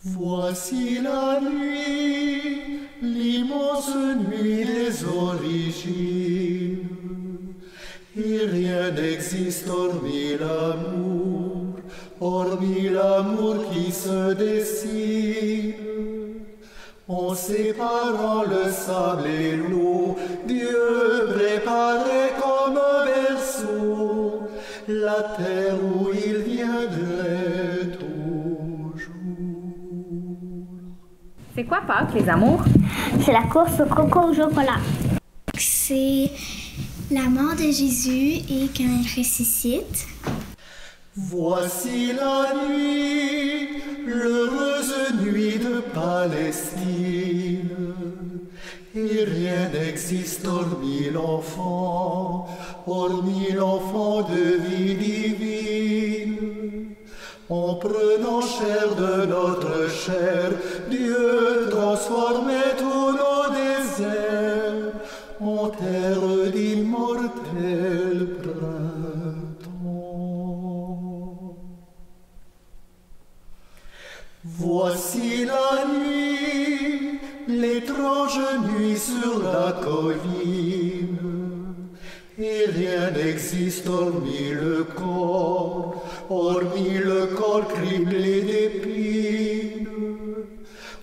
Voici la nuit, l'immense nuit des origines, et rien n'existe hormis l'amour qui se dessine. En séparant le sable et l'eau, Dieu préparait comme un berceau la terre où il viendrait toujours. C'est quoi Pâques, les amours? C'est la course au coco au chocolat. C'est la mort de Jésus et quand il ressuscite. Voici la nuit, l'heureuse nuit de Palestine, et rien n'existe hormis l'enfant de vie divine. En prenant chair de notre chair, Dieu transformait tous nos déserts en terre d'immortel printemps. Voici la nuit, l'étrange nuit sur la colline, et rien n'existe hormis le corps criblé d'épines.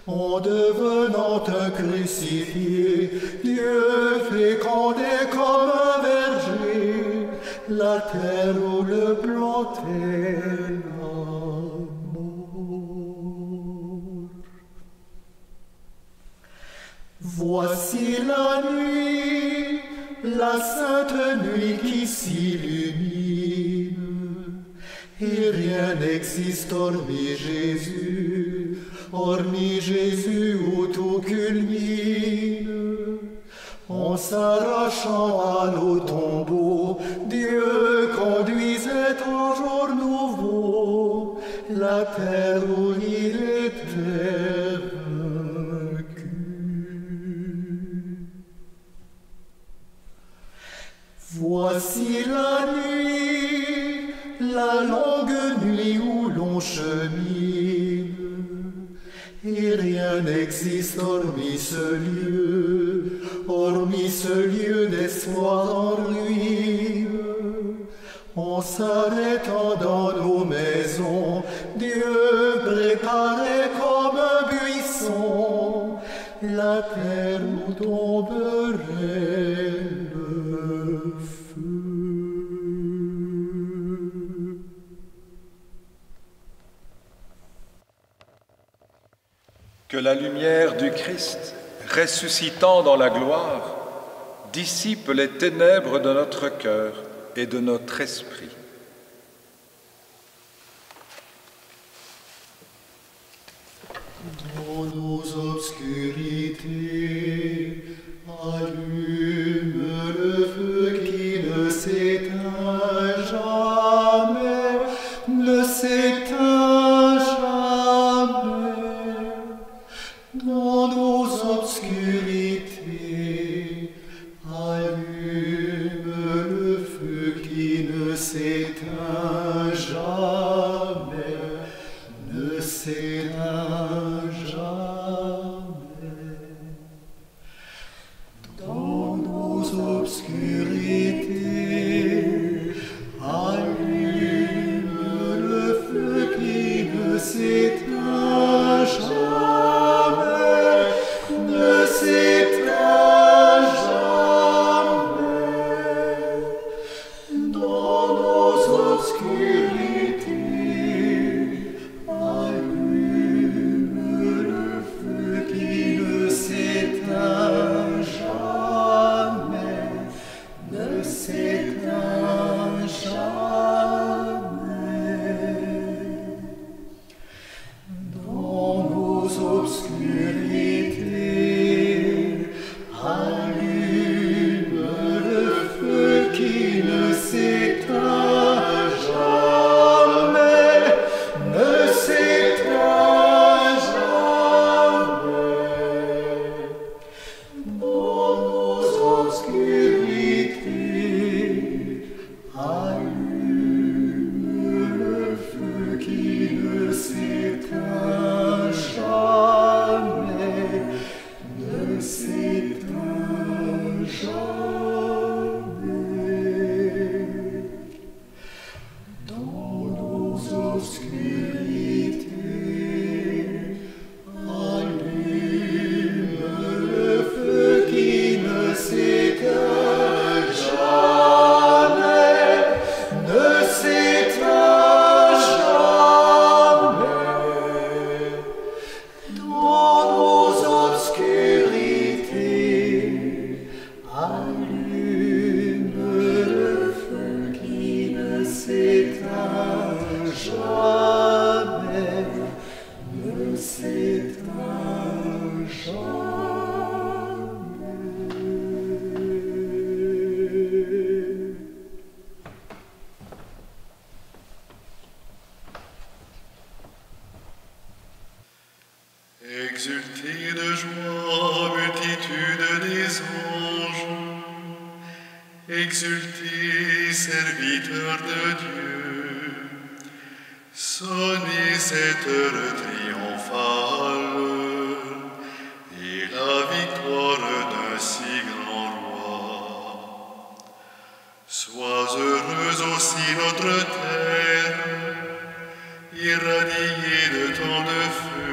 En devenant un crucifié, Dieu fécondait comme un verger la terre où le plantait l'amour. Voici la nuit, la sainte nuit qui s'illumine, et rien n'existe hormis Jésus où tout culmine. En s'arrachant à nos tombeaux, Dieu conduisait au jour nouveau la terre où il était vaincu. Voici la nuit, la longue nuit où l'on chemine, et rien n'existe hormis ce lieu d'espoir en ruine. En s'arrêtant dans nos maisons, Dieu préparait comme un buisson la terre où tomberait le feu. Que la lumière du Christ, ressuscitant dans la gloire, dissipe les ténèbres de notre cœur et de notre esprit. Dans nos obscurités, allume le feu qui ne s'éteint jamais, ne s'éteint jamais. Dans nos obscurités, allume le feu qui ne s'éteint jamais, ne s'éteint jamais. Dans nos obscurités, allume le feu qui ne s'éteint jamais, ne s'éteint jamais. Dans nos obscurités, dans nos obscurités. Allume le feu qui ne s'éteint jamais, ne s'éteint jamais. Dans nos obscurités, allume le feu qui ne s'éteint jamais, ne s'éteint jamais. Exultez de joie, multitude des anges. Exultez, serviteurs de Dieu. Sonnez cette heure triomphale et la victoire d'un si grand roi. Sois heureuse aussi notre terre, irradiée de tant de feu,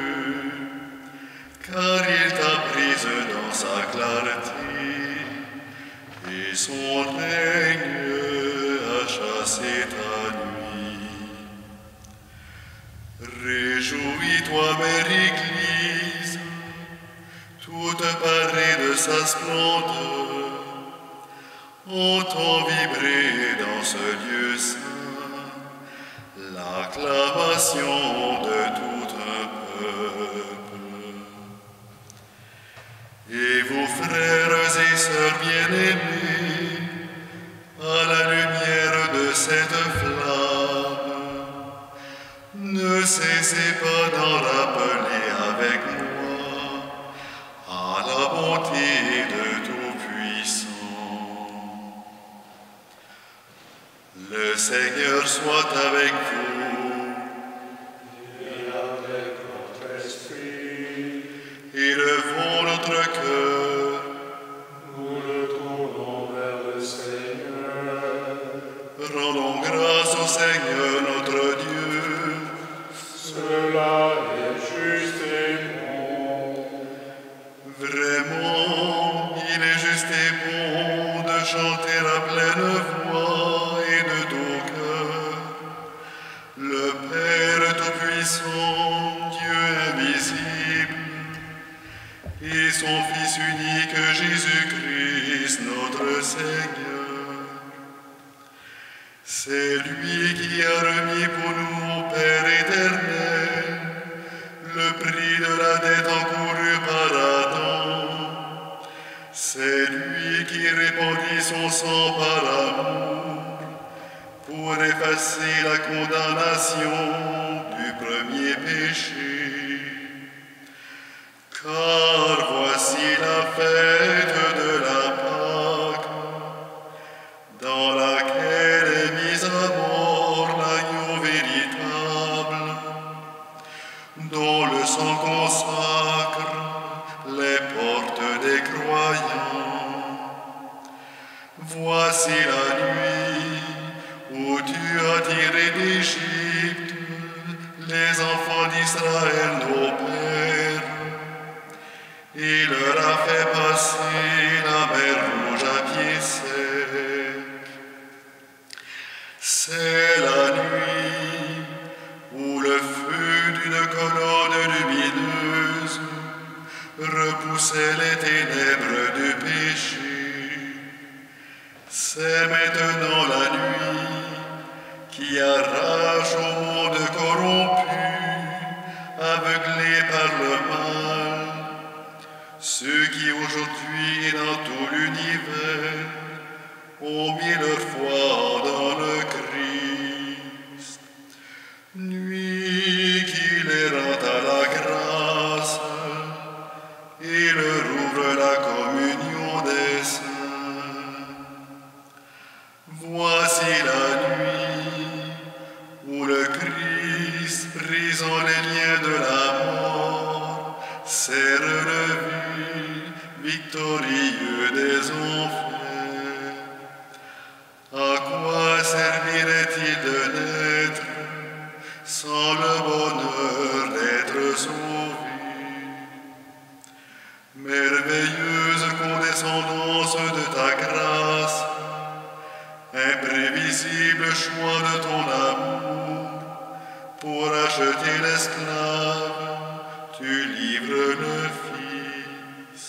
car il t'a prise dans sa clarté, et son règne a chassé ta nuit. Réjouis-toi, mère Église, toute parée de sa splendeur, entends vibrer dans ce lieu saint l'acclamation de tout un peuple. Et vous, frères et sœurs bien-aimés, à la lumière de cette flamme, ne cessez pas d'en rappeler avec moi à la bonté de Tout-Puissant. Le Seigneur soit avec vous. Élevons notre cœur, Nous le tournons vers le Seigneur. rendons grâce au Seigneur notre Dieu. Cela est juste et bon. Vraiment, il est juste et bon de chanter à pleine voix et de tout cœur le Père Tout-Puissant, Dieu invisible, et son Fils unique Jésus-Christ, notre Seigneur. C'est lui qui a remis pour nous, au Père éternel, le prix de la dette encourue par Adam. C'est lui qui répandit son sang par amour pour effacer la condamnation du premier péché. Car voici la fête de la Pâque, dans laquelle est mise à mort l'agneau véritable, dont le sang consacre les portes des croyants. Voici la nuit où tu as tiré d'Égypte les enfants d'Israël, nos pères, et leur a fait passer la mer Rouge à pied sec. C'est la nuit où le feu d'une colonne lumineuse repoussait les ténèbres du péché. C'est maintenant la nuit qui arrache au monde corrompu, aveuglé par le mal, ceux qui aujourd'hui et dans tout l'univers ont mis leur foi dans le Christ. Nuit qui les rend à la grâce et leur ouvre la communion des saints. Voici la nuit où le Christ, brisant les liens de la mort, s'est relevé victorieux des enfers. À quoi servirait-il de naître? racheter l'esclave, tu livres le Fils.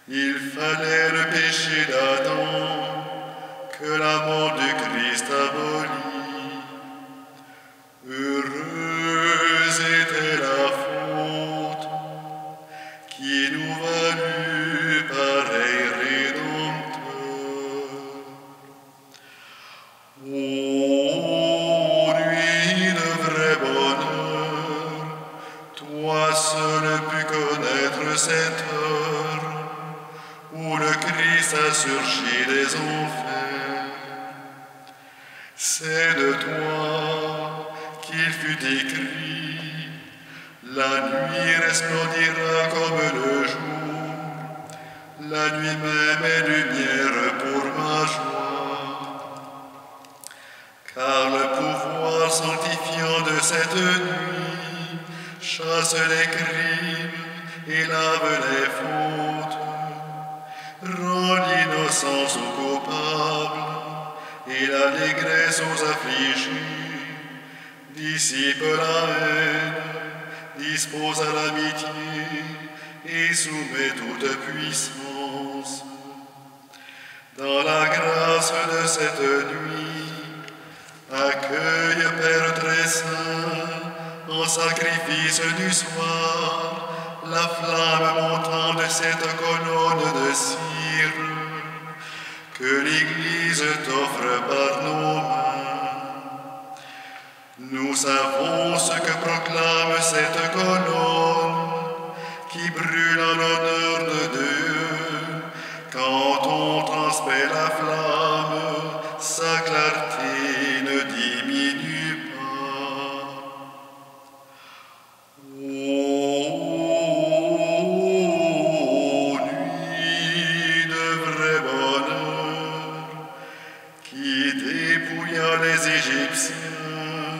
Il fallait le péché d'Adam, que la mort du Christ abolit. Heureuse était la faute qui nous valut pareil rédempteur. Oh, nuit de vrai bonheur, toi seul pus connaître cette heure où le Christ a surgi des enfers. C'est de toi qu'il fut écrit, la nuit resplendira comme le jour, la nuit même est lumière pour ma joie. Car le pouvoir sanctifiant de cette nuit chasse les crimes et lave les fautes, rend l'innocence aux coupables et l'allégresse aux affligés, dissipe la haine, dispose à l'amitié et soumet toute puissance. Dans la grâce de cette nuit, accueille, Père très saint, en sacrifice du soir, la flamme montant de cette colonne de cire que l'Église t'offre par nos mains. Nous savons ce que proclame cette colonne qui brûle en l'honneur de Dieu. Quand on transmet la flamme, sa clarté ne diminue pas. Ô nuit de vrai bonheur, qui dépouilla les Égyptiens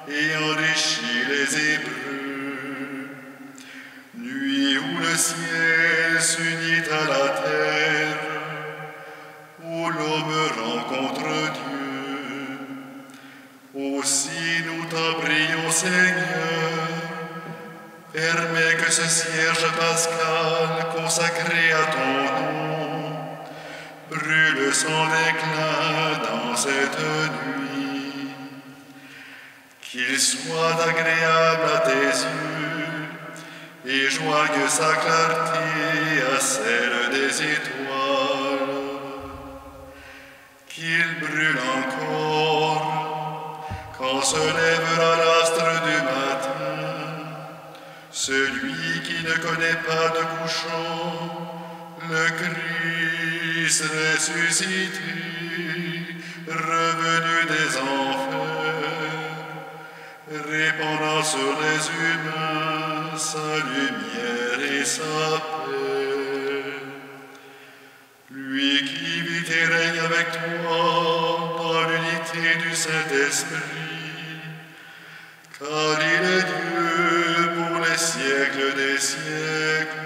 et enrichit les Hébreux, nuit où le ciel s'unit à la terre, où l'homme rencontre Dieu. Aussi nous t'en prions, Seigneur, permets que ce cierge pascal consacré à ton nom brûle son éclat dans cette nuit. Qu'il soit agréable à tes yeux et joigne sa clarté à celle des étoiles. Qu'il brûle encore quand se lèvera l'astre du matin, celui qui ne connaît pas de couchant, le Christ ressuscité, revenu des enfers, répandant sur les humains sa lumière et sa paix. Lui qui vit et règne avec toi dans l'unité du Saint-Esprit, car il est Dieu pour les siècles des siècles.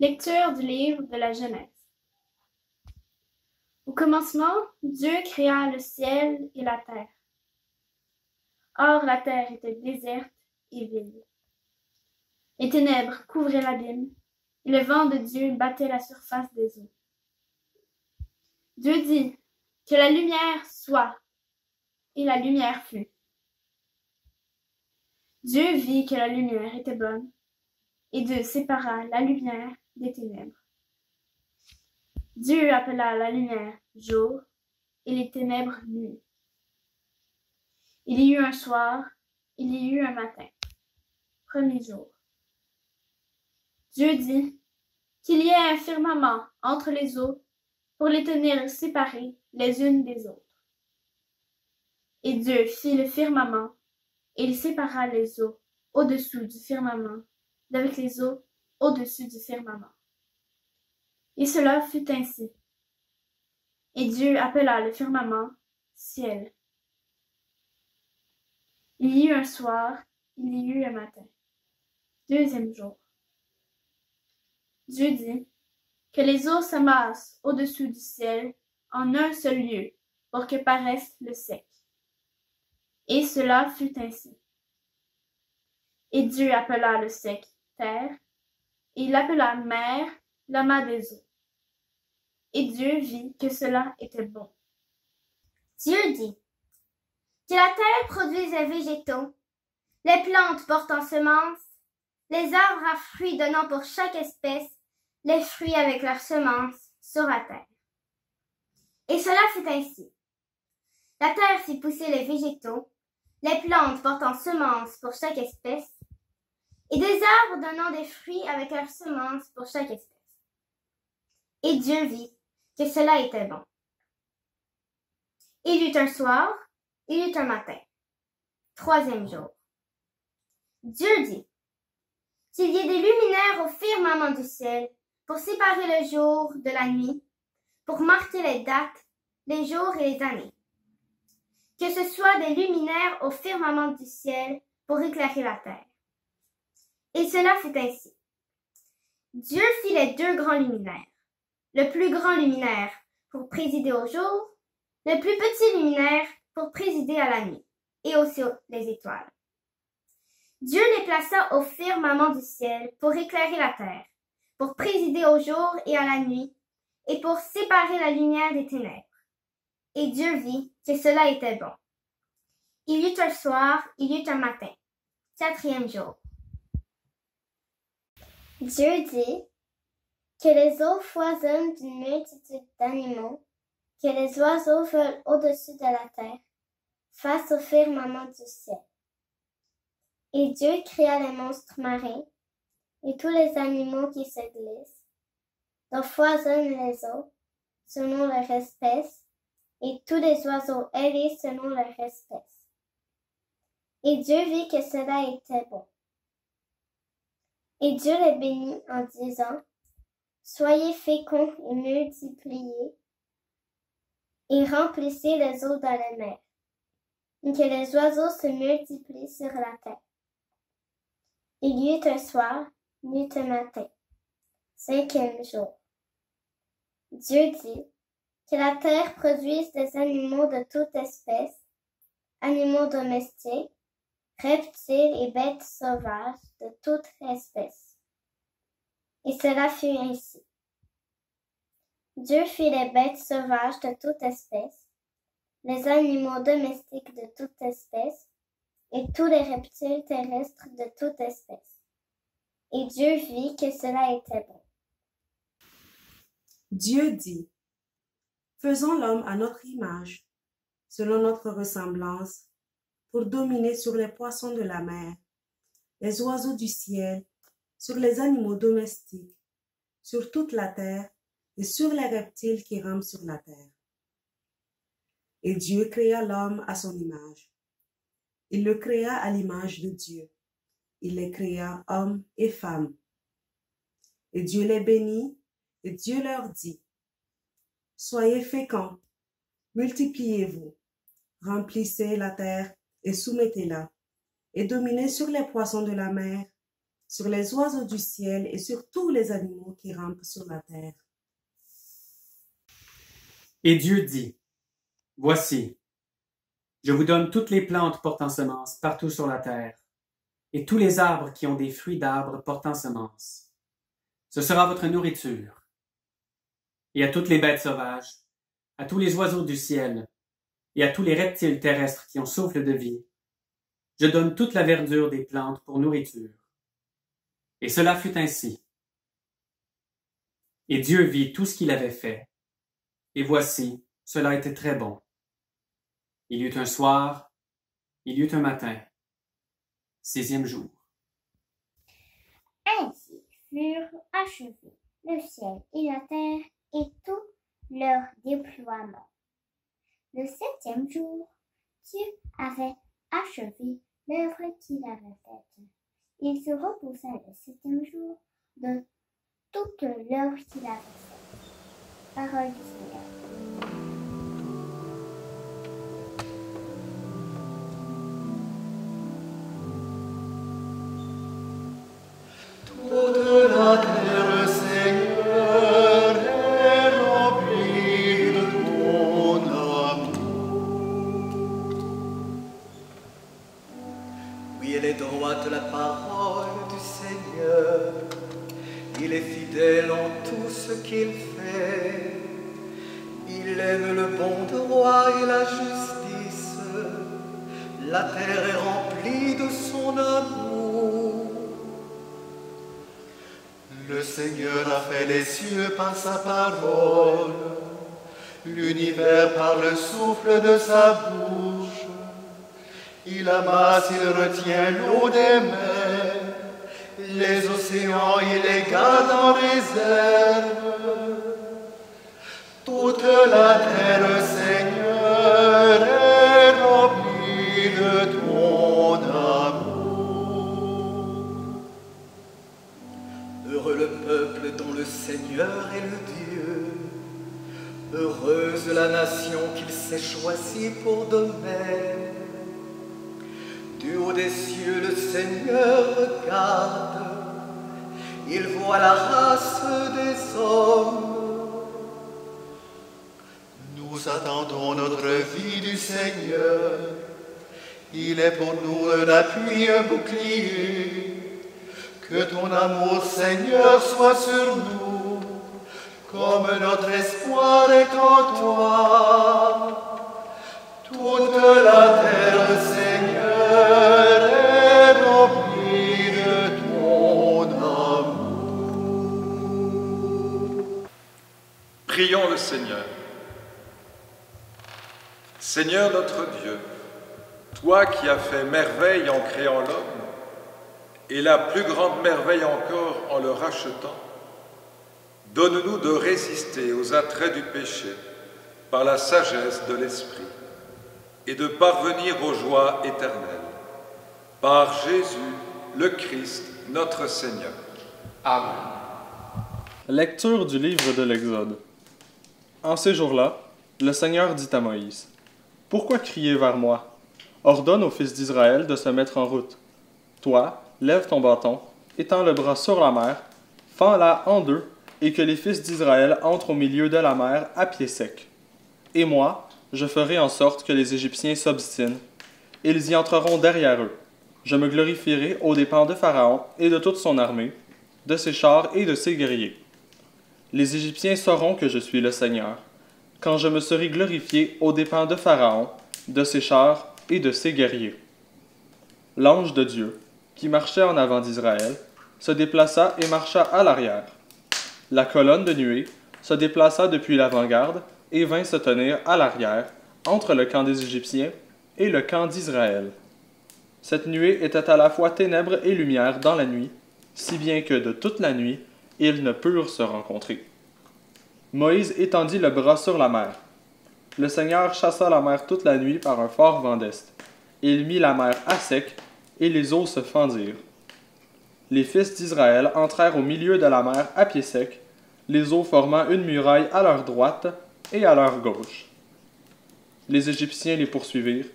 Lecture du livre de la Genèse. Au commencement, Dieu créa le ciel et la terre. Or, la terre était déserte et vide. Les ténèbres couvraient l'abîme, et le vent de Dieu battait la surface des eaux. Dieu dit, « Que la lumière soit », et la lumière fut. Dieu vit que la lumière était bonne, et Dieu sépara la lumière des ténèbres. Dieu appela la lumière jour, et les ténèbres nuit. Il y eut un soir, il y eut un matin, premier jour. Dieu dit, qu'il y ait un firmament entre les eaux pour les tenir séparées les unes des autres. Et Dieu fit le firmament, et il sépara les eaux au-dessous du firmament d'avec les eaux au-dessus du firmament. Et cela fut ainsi. Et Dieu appela le firmament ciel. Il y eut un soir, il y eut un matin, deuxième jour. Dieu dit, que les eaux s'amassent au-dessus du ciel en un seul lieu pour que paraisse le sec. Et cela fut ainsi. Et Dieu appela le sec terre, et il appela mer l'amas des eaux. Et Dieu vit que cela était bon. Dieu dit, que la terre produise les végétaux, les plantes portant semences, les arbres à fruits donnant pour chaque espèce, les fruits avec leurs semences sur la terre. Et cela fut ainsi. La terre fit pousser les végétaux, les plantes portant semences pour chaque espèce, et des arbres donnant des fruits avec leurs semences pour chaque espèce. Et Dieu vit que cela était bon. Il y eut un soir, il y eut un matin, troisième jour. Dieu dit, qu'il y ait des luminaires au firmament du ciel pour séparer le jour de la nuit, pour marquer les dates, les jours et les années. Que ce soit des luminaires au firmament du ciel pour éclairer la terre. Et cela fut ainsi. Dieu fit les deux grands luminaires, le plus grand luminaire pour présider au jour, le plus petit luminaire pour présider à la nuit, et aussi les étoiles. Dieu les plaça au firmament du ciel pour éclairer la terre, pour présider au jour et à la nuit, et pour séparer la lumière des ténèbres. Et Dieu vit que cela était bon. Il y eut un soir, il y eut un matin, quatrième jour. Dieu dit que les eaux foisonnent d'une multitude d'animaux, que les oiseaux volent au-dessus de la terre, face au firmament du ciel. Et Dieu créa les monstres marins et tous les animaux qui se glissent, dont foisonnent les eaux, selon leur espèce, et tous les oiseaux ailés selon leur espèce. Et Dieu vit que cela était bon. Et Dieu les bénit en disant, soyez féconds et multipliez, et remplissez les eaux dans les mers, et que les oiseaux se multiplient sur la terre. Il y eut un soir, il y eut un matin, cinquième jour. Dieu dit que la terre produise des animaux de toute espèce, animaux domestiques, reptiles et bêtes sauvages de toute espèce. Et cela fut ainsi. Dieu fit les bêtes sauvages de toute espèce, les animaux domestiques de toute espèce, et tous les reptiles terrestres de toute espèce. Et Dieu vit que cela était bon. Dieu dit, faisons l'homme à notre image, selon notre ressemblance, pour dominer sur les poissons de la mer, les oiseaux du ciel, sur les animaux domestiques, sur toute la terre et sur les reptiles qui rampent sur la terre. Et Dieu créa l'homme à son image. Il le créa à l'image de Dieu. Il les créa hommes et femmes. Et Dieu les bénit, et Dieu leur dit, soyez féconds, multipliez-vous, remplissez la terre et soumettez-la, et dominez sur les poissons de la mer, sur les oiseaux du ciel et sur tous les animaux qui rampent sur la terre. Et Dieu dit, « Voici, je vous donne toutes les plantes portant semence partout sur la terre, et tous les arbres qui ont des fruits d'arbres portant semence. Ce sera votre nourriture. Et à toutes les bêtes sauvages, à tous les oiseaux du ciel, et à tous les reptiles terrestres qui ont souffle de vie, je donne toute la verdure des plantes pour nourriture. » Et cela fut ainsi. Et Dieu vit tout ce qu'il avait fait, et voici, cela était très bon. Il y eut un soir, il y eut un matin, 6e jour. Ainsi furent achevés le ciel et la terre et tout leur déploiement. Le 7e jour, Dieu avait achevé l'œuvre qu'il avait faite. Il se reposa le 7e jour de toute l'œuvre qu'il avait faite. Parole du Seigneur. Toute la terre, Seigneur, est remplie de ton amour. Oui, elle est droite la parole du Seigneur. Il est fidèle en tout ce qu'il fait. Il aime le bon droit et la justice. La terre est remplie de son amour. Le Seigneur a fait les cieux par sa parole, l'univers par le souffle de sa bouche. Il amasse, il retient l'eau des mers, les océans il les garde en réserve. Toute la terre, Seigneur, est remplie de ton amour. Heureux le peuple dont le Seigneur est le Dieu. Heureuse la nation qu'il s'est choisie pour domaine. Du haut des cieux, le Seigneur regarde. Il voit la race des hommes. Nous attendons notre vie du Seigneur. Il est pour nous un appui, un bouclier. Que ton amour, Seigneur, soit sur nous, comme notre espoir est en toi. Toute la terre, Seigneur, est remplie de ton amour. Prions le Seigneur. Seigneur notre Dieu, toi qui as fait merveille en créant l'homme, et la plus grande merveille encore en le rachetant, donne-nous de résister aux attraits du péché par la sagesse de l'Esprit et de parvenir aux joies éternelles. Par Jésus, le Christ, notre Seigneur. Amen. Lecture du livre de l'Exode. En ces jours-là, le Seigneur dit à Moïse, « Pourquoi crier vers moi? Ordonne aux fils d'Israël de se mettre en route. Toi, lève ton bâton, étends le bras sur la mer, fends-la en deux, et que les fils d'Israël entrent au milieu de la mer à pied sec. Et moi, je ferai en sorte que les Égyptiens s'obstinent. Ils y entreront derrière eux. Je me glorifierai aux dépens de Pharaon et de toute son armée, de ses chars et de ses guerriers. Les Égyptiens sauront que je suis le Seigneur, quand je me serai glorifié aux dépens de Pharaon, de ses chars et de ses guerriers. » L'ange de Dieu, qui marchait en avant d'Israël, se déplaça et marcha à l'arrière. La colonne de nuée se déplaça depuis l'avant-garde et vint se tenir à l'arrière, entre le camp des Égyptiens et le camp d'Israël. Cette nuée était à la fois ténèbres et lumière dans la nuit, si bien que de toute la nuit, ils ne purent se rencontrer. Moïse étendit le bras sur la mer. Le Seigneur chassa la mer toute la nuit par un fort vent d'est. Il mit la mer à sec, et les eaux se fendirent. Les fils d'Israël entrèrent au milieu de la mer à pied sec, les eaux formant une muraille à leur droite et à leur gauche. Les Égyptiens les poursuivirent.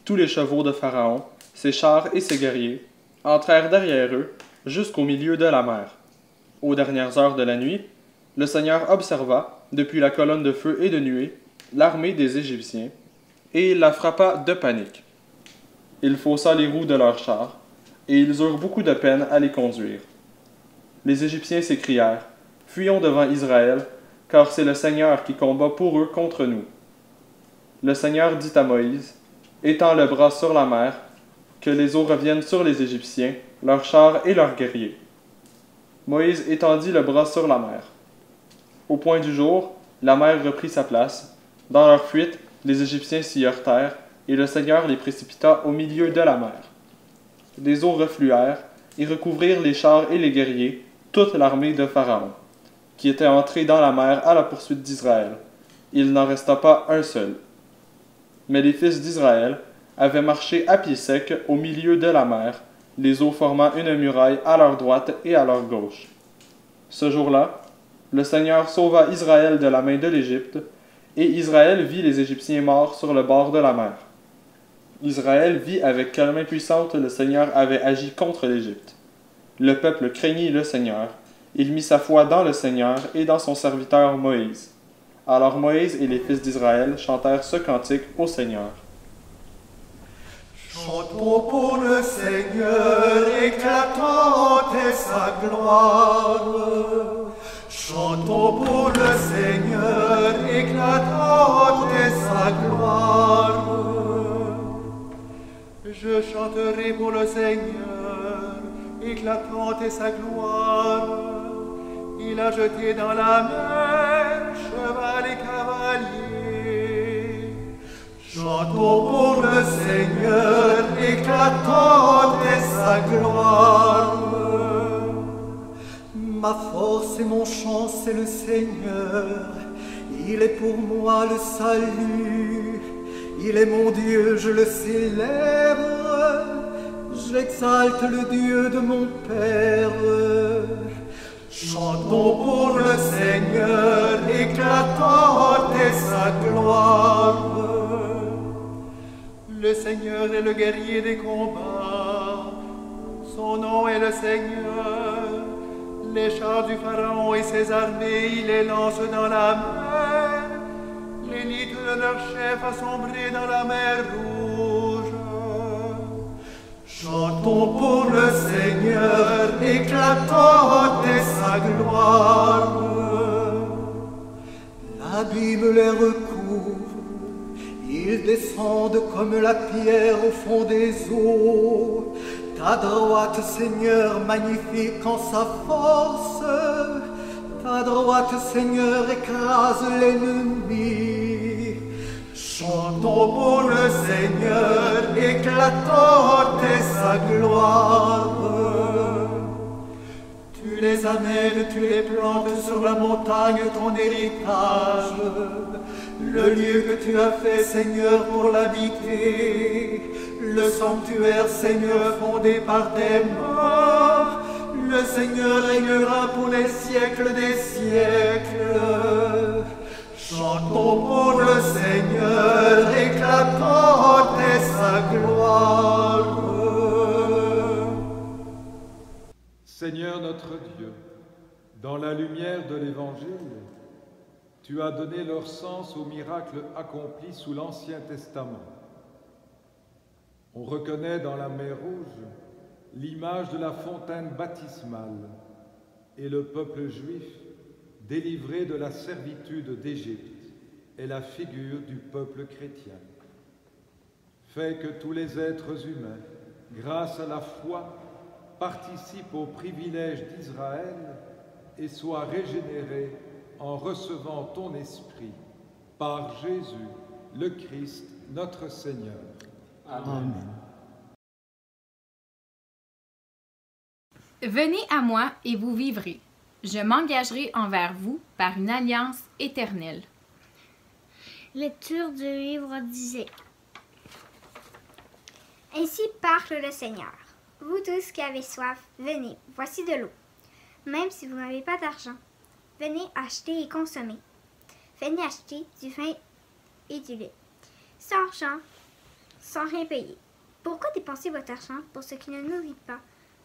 Tous les chevaux de Pharaon, ses chars et ses guerriers, entrèrent derrière eux, jusqu'au milieu de la mer. Aux dernières heures de la nuit, le Seigneur observa, depuis la colonne de feu et de nuée, l'armée des Égyptiens, et il la frappa de panique. Il faussa les roues de leurs chars, et ils eurent beaucoup de peine à les conduire. Les Égyptiens s'écrièrent, « Fuyons devant Israël, car c'est le Seigneur qui combat pour eux contre nous. » Le Seigneur dit à Moïse, « Étends le bras sur la mer, que les eaux reviennent sur les Égyptiens, leurs chars et leurs guerriers. » Moïse étendit le bras sur la mer. Au point du jour, la mer reprit sa place. Dans leur fuite, les Égyptiens s'y heurtèrent, et le Seigneur les précipita au milieu de la mer. Des eaux refluèrent et recouvrirent les chars et les guerriers, toute l'armée de Pharaon, qui était entrée dans la mer à la poursuite d'Israël. Il n'en resta pas un seul. Mais les fils d'Israël avaient marché à pied sec au milieu de la mer, les eaux formant une muraille à leur droite et à leur gauche. Ce jour-là, le Seigneur sauva Israël de la main de l'Égypte, et Israël vit les Égyptiens morts sur le bord de la mer. Israël vit avec quelle main puissante le Seigneur avait agi contre l'Égypte. Le peuple craignit le Seigneur. Il mit sa foi dans le Seigneur et dans son serviteur Moïse. Alors Moïse et les fils d'Israël chantèrent ce cantique au Seigneur. Chantons pour le Seigneur, éclatante est sa gloire. Chantons pour le Seigneur, éclatante est sa gloire. Je chanterai pour le Seigneur, éclatante est sa gloire. Il a jeté dans la mer cheval et cavalier. Chantons pour le Seigneur, éclatante est sa gloire. Ma force et mon chant, c'est le Seigneur. Il est pour moi le salut. Il est mon Dieu, je le célèbre. Je l'exalte, le Dieu de mon Père. Chantons pour le Seigneur, éclatante est sa gloire. Le Seigneur est le guerrier des combats. Son nom est le Seigneur. Les chars du Pharaon et ses armées, il les lance dans la mer. L'élite de leur chef a sombré dans la mer rouge. Chantons pour le Seigneur, éclatante est sa gloire. L'abîme les recouvre, ils descendent comme la pierre au fond des eaux. Ta droite, Seigneur, magnifique en sa force. Ta droite, Seigneur, écrase l'ennemi. Chantons pour le Seigneur, éclatante est sa gloire. Tu les amènes, tu les plantes sur la montagne, ton héritage. Le lieu que tu as fait, Seigneur, pour l'habiter. Le sanctuaire, Seigneur, fondé par des morts. Le Seigneur régnera pour les siècles des siècles. Chantons pour le Seigneur, éclatante est sa gloire. Seigneur notre Dieu, dans la lumière de l'Évangile, tu as donné leur sens aux miracles accomplis sous l'Ancien Testament. On reconnaît dans la mer Rouge l'image de la fontaine baptismale et le peuple juif, délivré de la servitude d'Égypte, est la figure du peuple chrétien. Fais que tous les êtres humains, grâce à la foi, participent au privilège d'Israël et soient régénérés en recevant ton esprit, par Jésus, le Christ, notre Seigneur. Amen. Venez à moi et vous vivrez. Je m'engagerai envers vous par une alliance éternelle. Lecture du livre d'Isée. Ainsi parle le Seigneur. Vous tous qui avez soif, venez, voici de l'eau. Même si vous n'avez pas d'argent, venez acheter et consommer. Venez acheter du vin et du lait, sans argent, sans rien payer. Pourquoi dépenser votre argent pour ce qui ne nourrit pas,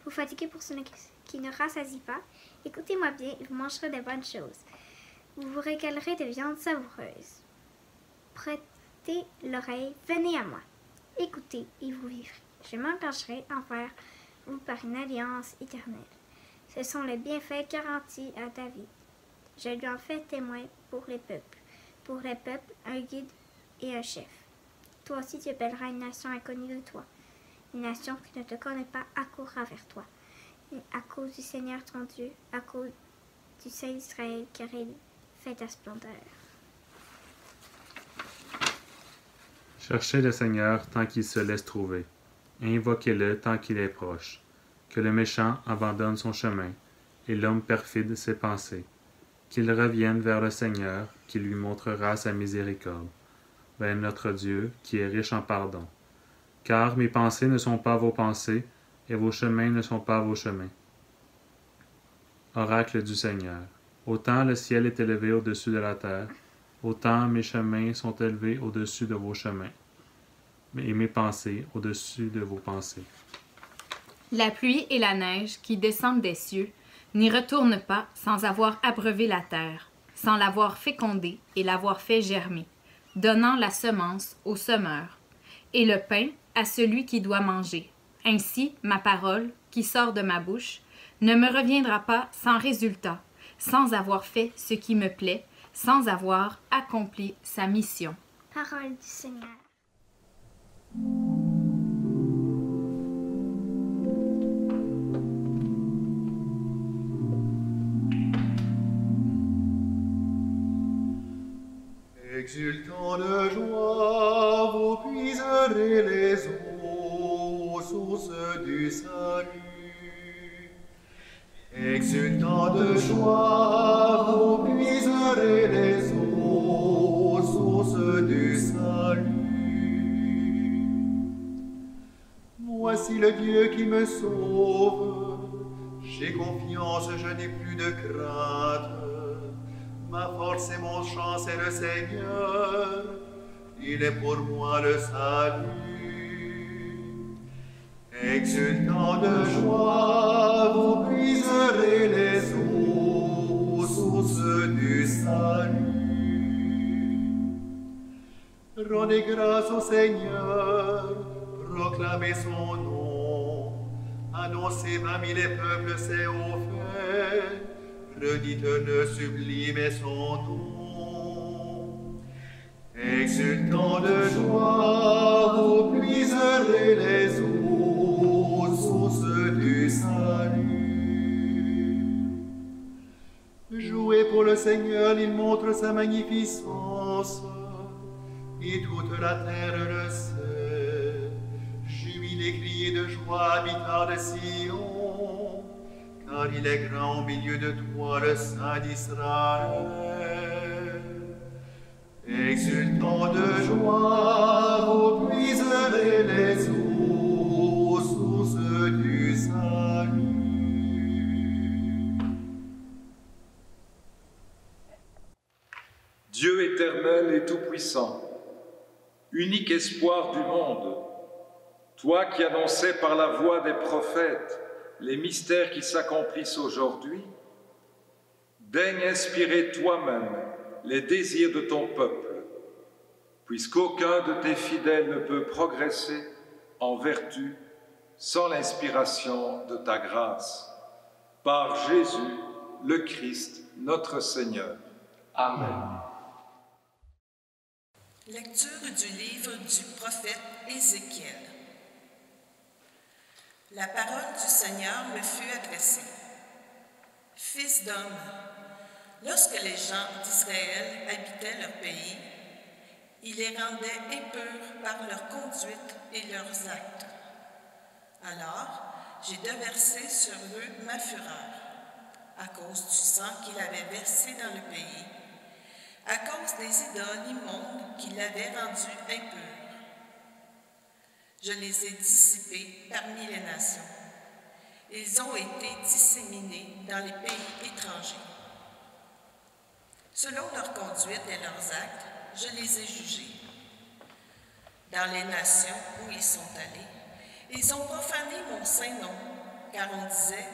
vous fatiguez pour ce qui ne rassasie pas. Écoutez-moi bien et vous mangerez de bonnes choses. Vous vous régalerez de viande savoureuse. Prêtez l'oreille, venez à moi. Écoutez et vous vivrez. Je m'engagerai envers vous par une alliance éternelle. Ce sont les bienfaits garantis à David. Je lui en fais témoin pour les peuples. Pour les peuples, un guide et un chef. Toi aussi tu appelleras une nation inconnue de toi. Une nation qui ne te connaît pas accourra vers toi. Et à cause du Seigneur ton Dieu, à cause du Saint d'Israël, car il fait ta splendeur. Cherchez le Seigneur tant qu'il se laisse trouver. Invoquez-le tant qu'il est proche. Que le méchant abandonne son chemin, et l'homme perfide ses pensées. Qu'il revienne vers le Seigneur, qui lui montrera sa miséricorde, vers notre Dieu, qui est riche en pardon. Car mes pensées ne sont pas vos pensées, et vos chemins ne sont pas vos chemins. Oracle du Seigneur. Autant le ciel est élevé au-dessus de la terre, autant mes chemins sont élevés au-dessus de vos chemins, et mes pensées au-dessus de vos pensées. La pluie et la neige qui descendent des cieux n'y retournent pas sans avoir abreuvé la terre, sans l'avoir fécondée et l'avoir fait germer, donnant la semence au semeur, et le pain à celui qui doit manger. Ainsi, ma parole, qui sort de ma bouche, ne me reviendra pas sans résultat, sans avoir fait ce qui me plaît, sans avoir accompli sa mission. Parole du Seigneur. Exultant de joie, vous puiserez les eaux, source du salut. Exultant de joie, vous puiserez les eaux, source du salut. Voici le Dieu qui me sauve, j'ai confiance, je n'ai plus de crainte. Ma force et mon chant, c'est le Seigneur, il est pour moi le salut. Exultant de joie, vous puiserez les eaux, source du salut. Rendez grâce au Seigneur, proclamez son nom, annoncez parmi les peuples ses hauts faits. Redites-le sublime est son nom. Exultant de joie, vous puiserez les eaux, source du salut. Jouez pour le Seigneur, il montre sa magnificence, et toute la terre le sait. Jubilez, criez de joie, habitants de Sion, car il est grand au milieu de toi, le Saint d'Israël. Exultant de joie, vous puiserez les eaux, source du salut. Dieu éternel et tout-puissant, unique espoir du monde, toi qui annonçais par la voix des prophètes les mystères qui s'accomplissent aujourd'hui, daigne inspirer toi-même les désirs de ton peuple, puisqu'aucun de tes fidèles ne peut progresser en vertu sans l'inspiration de ta grâce. Par Jésus, le Christ, notre Seigneur. Amen. Lecture du livre du prophète Ézéchiel. La parole du Seigneur me fut adressée. Fils d'homme, lorsque les gens d'Israël habitaient leur pays, ils les rendaient impurs par leur conduite et leurs actes. Alors, j'ai déversé sur eux ma fureur, à cause du sang qu'il avait versé dans le pays, à cause des idoles immondes qui l'avaient rendu impurs. Je les ai dissipés parmi les nations. Ils ont été disséminés dans les pays étrangers. Selon leur conduite et leurs actes, je les ai jugés. Dans les nations où ils sont allés, ils ont profané mon saint nom, car on disait,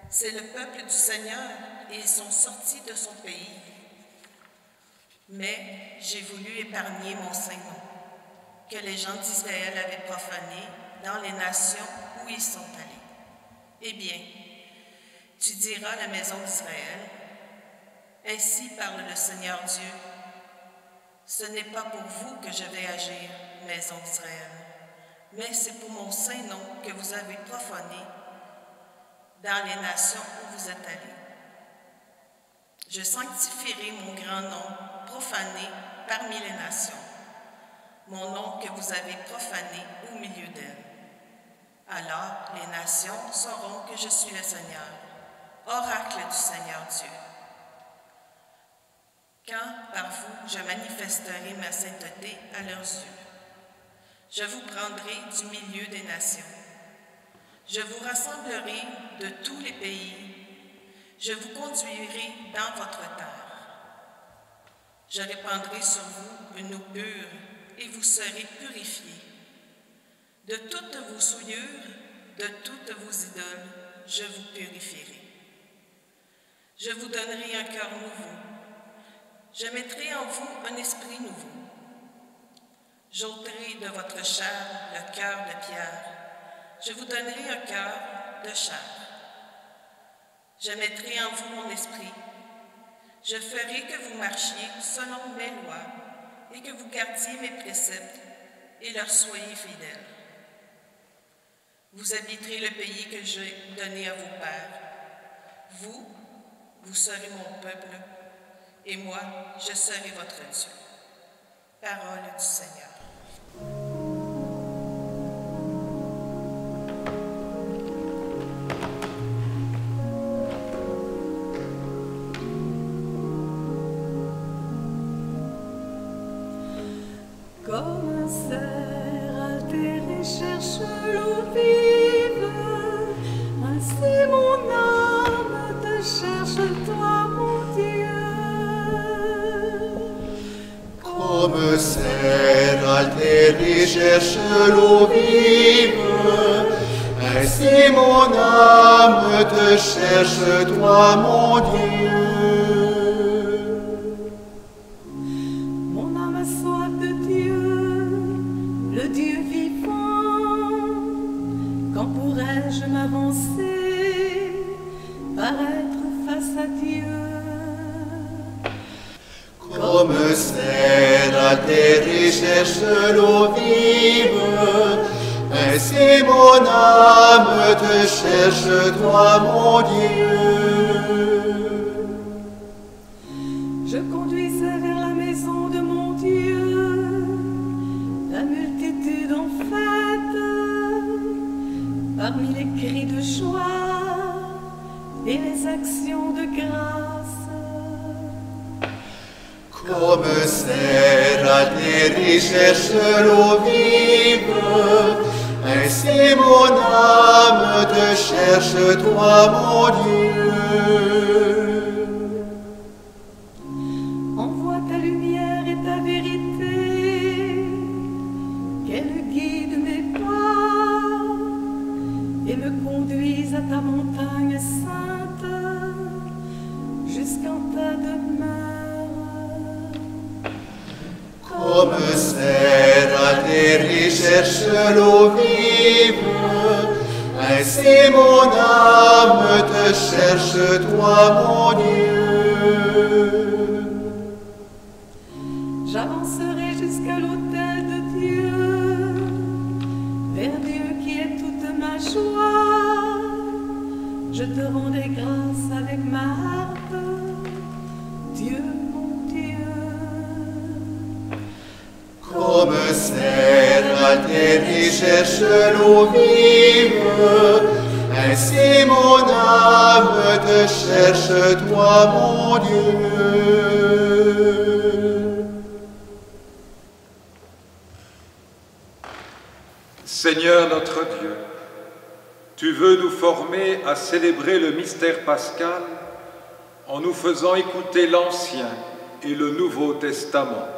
c'est le peuple du Seigneur et ils sont sortis de son pays. Mais j'ai voulu épargner mon saint nom, que les gens d'Israël avaient profané dans les nations où ils sont allés. Eh bien, tu diras à la maison d'Israël, ainsi parle le Seigneur Dieu, ce n'est pas pour vous que je vais agir, maison d'Israël, mais c'est pour mon saint nom que vous avez profané dans les nations où vous êtes allés. Je sanctifierai mon grand nom profané parmi les nations, mon nom que vous avez profané au milieu d'elles. Alors les nations sauront que je suis le Seigneur, oracle du Seigneur Dieu. Quand par vous je manifesterai ma sainteté à leurs yeux, je vous prendrai du milieu des nations. Je vous rassemblerai de tous les pays. Je vous conduirai dans votre terre. Je répandrai sur vous une eau pure et vous serez purifiés. De toutes vos souillures, de toutes vos idoles, je vous purifierai. Je vous donnerai un cœur nouveau. Je mettrai en vous un esprit nouveau. J'ôterai de votre chair le cœur de pierre. Je vous donnerai un cœur de chair. Je mettrai en vous mon esprit. Je ferai que vous marchiez selon mes lois et que vous gardiez mes préceptes et leur soyez fidèles. Vous habiterez le pays que j'ai donné à vos pères. Vous serez mon peuple et moi, je serai votre Dieu. Parole du Seigneur. Comme un cerf altéré cherche l'eau vive, ainsi mon âme te cherche, toi mon Dieu. Comme cerf altéré cherche l'eau vive, ainsi mon âme te cherche, toi mon Dieu. Mon âme a soif de Dieu, le Dieu vivant. Quand pourrais-je m'avancer, paraître face à Dieu? Comme cerf altéré cherche l'eau vive, ainsi mon âme te cherche, toi mon Dieu. Je conduisais vers la maison de mon Dieu, la multitude en fête, parmi les cris de joie et les actions de grâce. Comme cerf altéré cherche l'eau vive, ainsi mon âme te cherche, toi mon Dieu. Envoie ta lumière et ta vérité, qu'elle guide mes pas et me conduise à ta montagne sainte, jusqu'en ta demeure. Comme cerf altéré cherche l'eau vive, ainsi mon âme te cherche, toi mon Dieu. J'avancerai jusqu'à l'autel de Dieu, vers Dieu qui est toute ma joie. Je te rendrai grâce avec ma harpe, Dieu mon Dieu. Comme cerf altéré cherche l'eau vive, ainsi mon âme te cherche, toi mon Dieu. Seigneur notre Dieu, tu veux nous former à célébrer le mystère pascal en nous faisant écouter l'Ancien et le Nouveau Testament.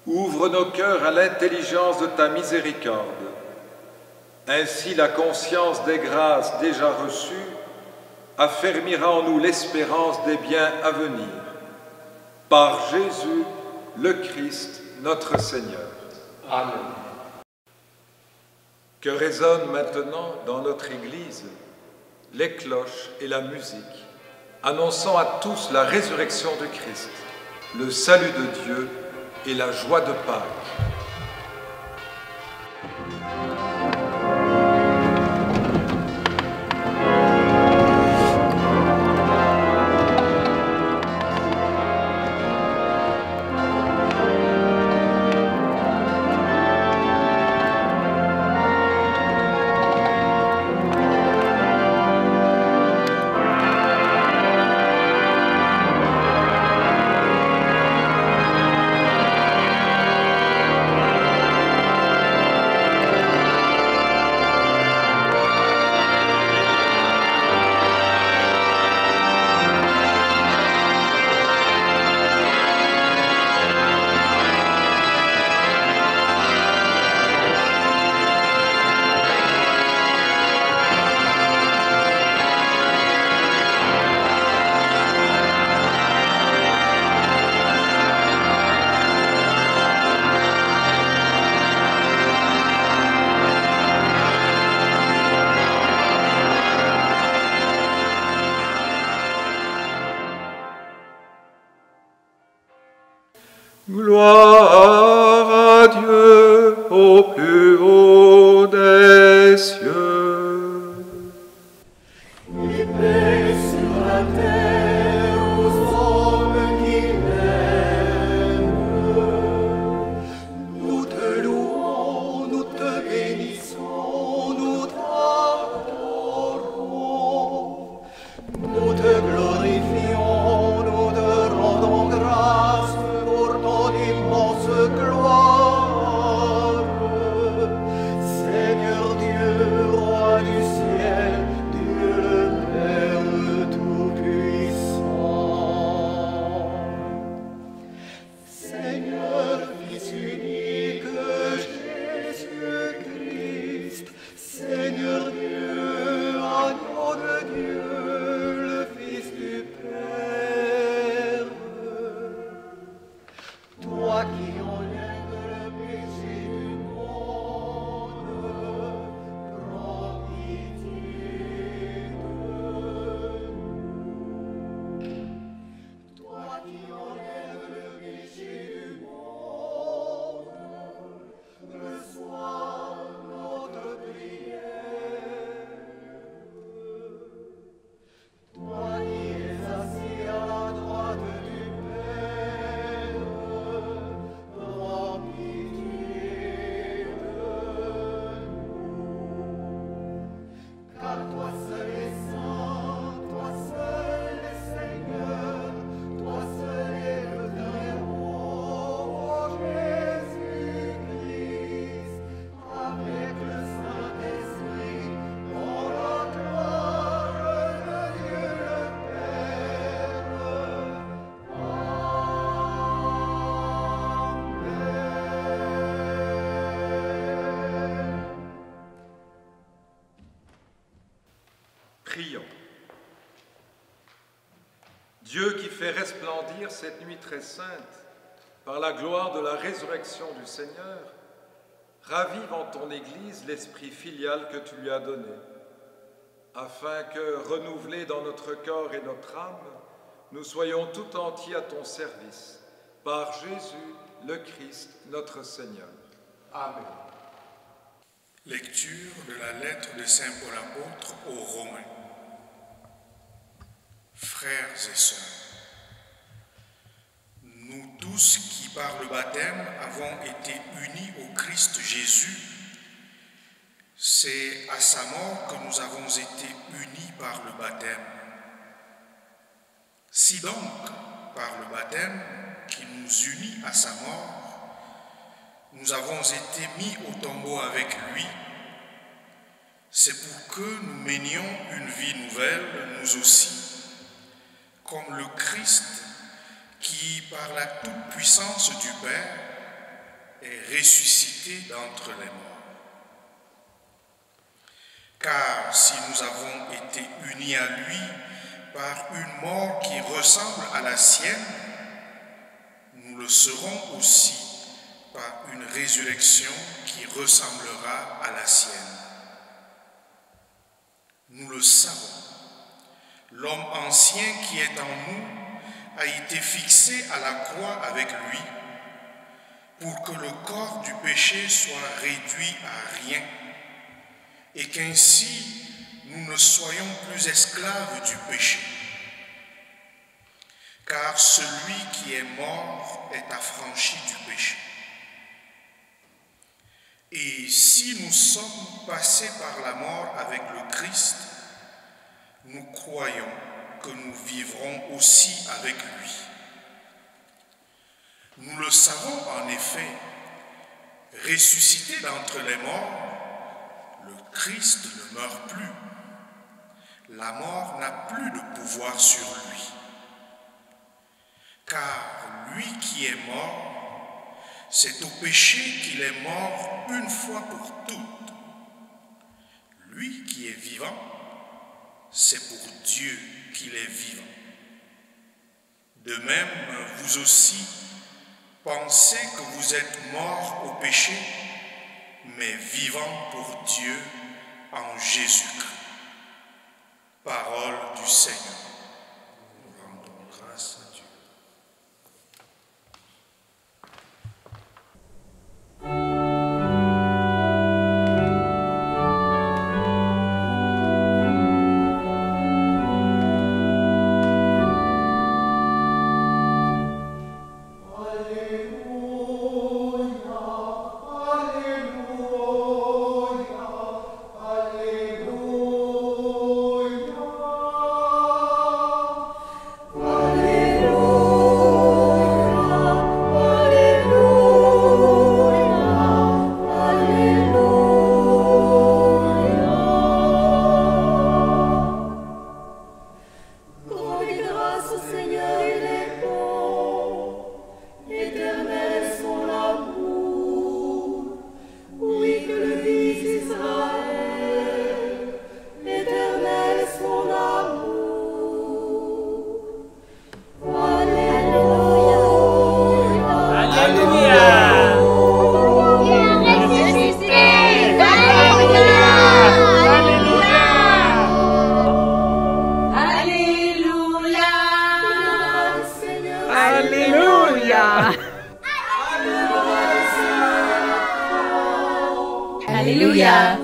Ouvre nos cœurs à l'intelligence de ta miséricorde Ainsi la conscience des grâces déjà reçues affermira en nous l'espérance des biens à venir. Par Jésus, le Christ, notre Seigneur. Amen. Que résonnent maintenant dans notre Église les cloches et la musique, annonçant à tous la résurrection du Christ, le salut de Dieu et la joie de Pâques. Gloire à Dieu au plus haut des cieux. Et paix sur la terre aux hommes qui l'aiment. Nous te louons, nous te bénissons, nous t'adorons. Nous te glorifions, nous te rendons grâce pour ton immense gloire. Seigneur Dieu, roi du ciel, Dieu le Père Tout-Puissant. Seigneur, Fils unique, Jésus-Christ, Seigneur Dieu, agneau de Dieu, le Fils du Père. Toi qui enlèves le péché du monde, prends pitié de nous. Toi qui enlèves le péché du monde, reçois notre prière. Toi qui es assis à la droite du Père, prends pitié de nous. Car toi seul es saint, toi seul es Seigneur, toi seul es le Très-Haut, Jésus-Christ, avec le Saint-Esprit, dans la gloire de Dieu le Père. Amen. Prions. Dieu qui fait resplendir cette nuit très sainte par la gloire de la résurrection du Seigneur, ravive en ton Église l'esprit filial que tu lui as donné, afin que, renouvelés dans notre corps et notre âme, nous soyons tout entiers à ton service, par Jésus le Christ, notre Seigneur. Amen. Lecture de la lettre de Saint Paul apôtre aux Romains. Frères et sœurs, nous tous qui par le baptême avons été unis au Christ Jésus, c'est à sa mort que nous avons été unis par le baptême. Si donc, par le baptême qui nous unit à sa mort, nous avons été mis au tombeau avec lui, c'est pour que nous menions une vie nouvelle, nous aussi, comme le Christ qui, par la toute-puissance du Père, est ressuscité d'entre les morts. Car si nous avons été unis à lui par une mort qui ressemble à la sienne, nous le serons aussi par une résurrection qui ressemblera à la sienne. Nous le savons, l'homme ancien qui est en nous a été fixé à la croix avec lui pour que le corps du péché soit réduit à rien et qu'ainsi nous ne soyons plus esclaves du péché. Car celui qui est mort est affranchi du péché. Et si nous sommes passés par la mort avec le Christ, nous croyons que nous vivrons aussi avec lui. Nous le savons en effet, ressuscité d'entre les morts, le Christ ne meurt plus. La mort n'a plus de pouvoir sur lui. Car lui qui est mort, c'est au péché qu'il est mort une fois pour toutes. Lui qui est vivant, c'est pour Dieu qu'il est vivant. De même, vous aussi, pensez que vous êtes morts au péché, mais vivants pour Dieu en Jésus-Christ. Parole du Seigneur. Nous rendons grâce à Dieu. Alléluia.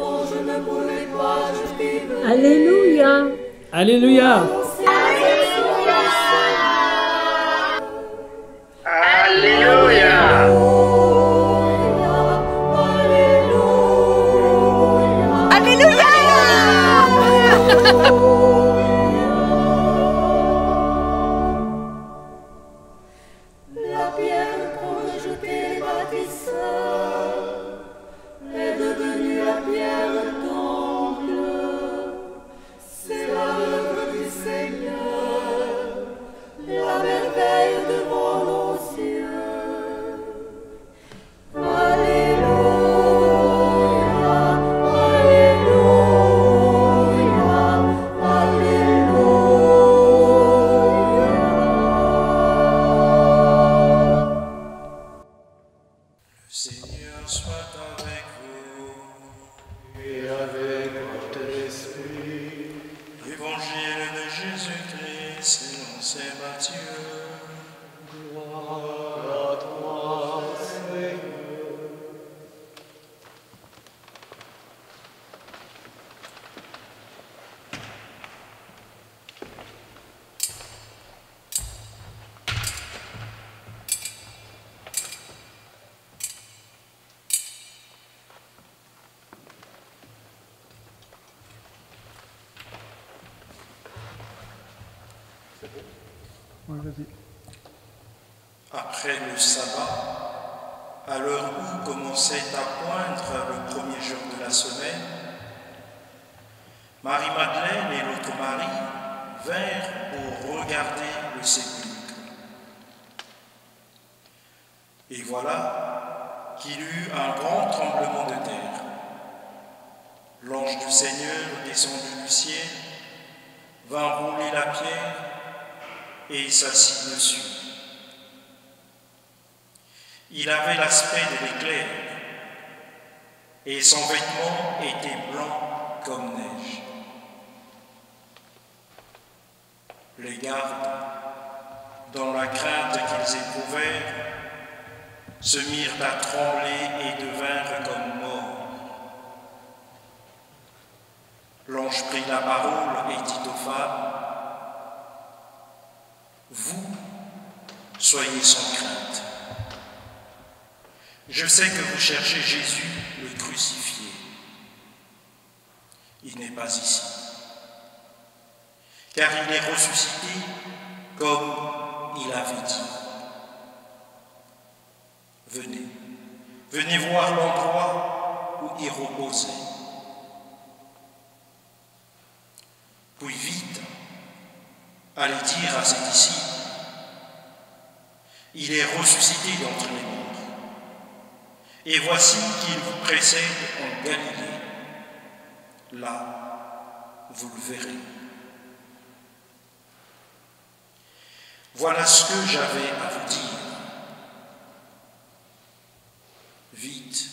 Alléluia. Alléluia. Après le sabbat, à l'heure où commençait à poindre le premier jour de la semaine, Marie-Madeleine et l'autre Marie vinrent pour regarder le sépulcre. Et voilà qu'il eut un grand tremblement de terre. L'ange du Seigneur, descendu du ciel, vint rouler la pierre et s'assit dessus. Il avait l'aspect de l'éclair, et son vêtement était blanc comme neige. Les gardes, dans la crainte qu'ils éprouvèrent, se mirent à trembler et devinrent comme morts. L'ange prit la parole et dit aux femmes, « Vous, soyez sans crainte. Je sais que vous cherchez Jésus, le crucifié. Il n'est pas ici, car il est ressuscité comme il avait dit. Venez, venez voir l'endroit où il reposait. » Puis vite, allez dire à ses disciples, « Il est ressuscité d'entre les morts. Et voici qu'il vous précède en Galilée. Là, vous le verrez. » Voilà ce que j'avais à vous dire. Vite,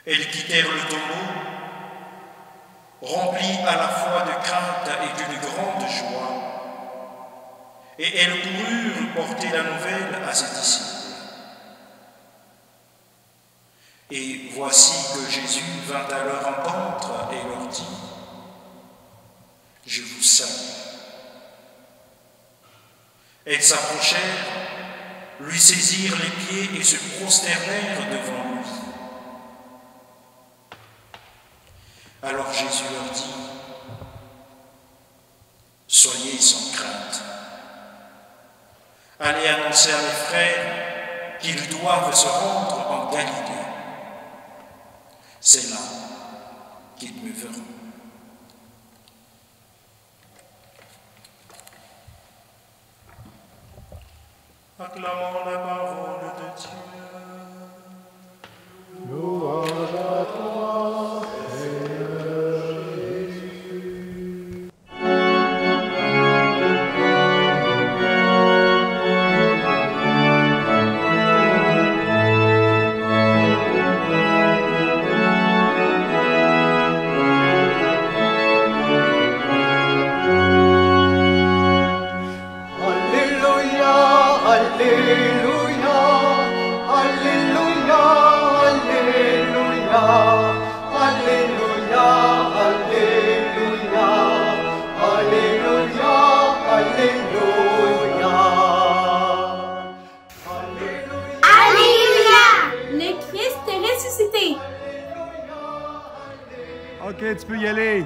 elles quittèrent le tombeau, remplies à la fois de crainte et d'une grande joie, et elles coururent porter la nouvelle à ses disciples. Et voici que Jésus vint à leur rencontre et leur dit, « Je vous salue. » Elles s'approchèrent, lui saisirent les pieds et se prosternèrent devant lui. Alors Jésus leur dit, « Soyez sans crainte. Allez annoncer à mes frères qu'ils doivent se rendre en Galilée. C'est là qu'ils me verront. » Acclamons la parole de Dieu. Louange à toi, Seigneur Jésus. Ok, tu peux y aller.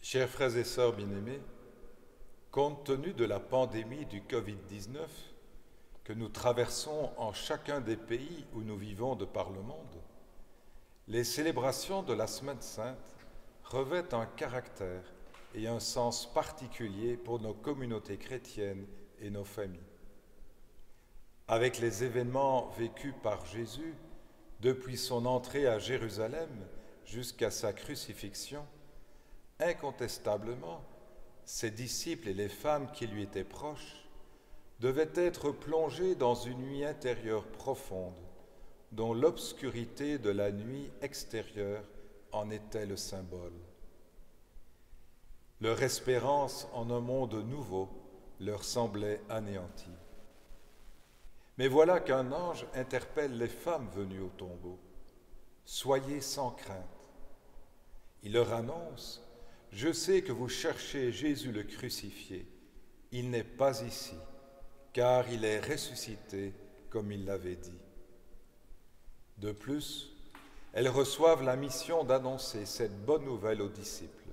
Chers frères et sœurs bien-aimés, Compte tenu de la pandémie du Covid-19 que nous traversons en chacun des pays où nous vivons de par le monde, les célébrations de la Semaine Sainte revêtent un caractère et un sens particulier pour nos communautés chrétiennes et nos familles. Avec les événements vécus par Jésus depuis son entrée à Jérusalem jusqu'à sa crucifixion, incontestablement, ses disciples et les femmes qui lui étaient proches devaient être plongés dans une nuit intérieure profonde, dont l'obscurité de la nuit extérieure en était le symbole. Leur espérance en un monde nouveau leur semblait anéantie. Mais voilà qu'un ange interpelle les femmes venues au tombeau. « Soyez sans crainte. » Il leur annonce « Je sais que vous cherchez Jésus le crucifié. Il n'est pas ici, car il est ressuscité comme il l'avait dit. » De plus, elles reçoivent la mission d'annoncer cette bonne nouvelle aux disciples.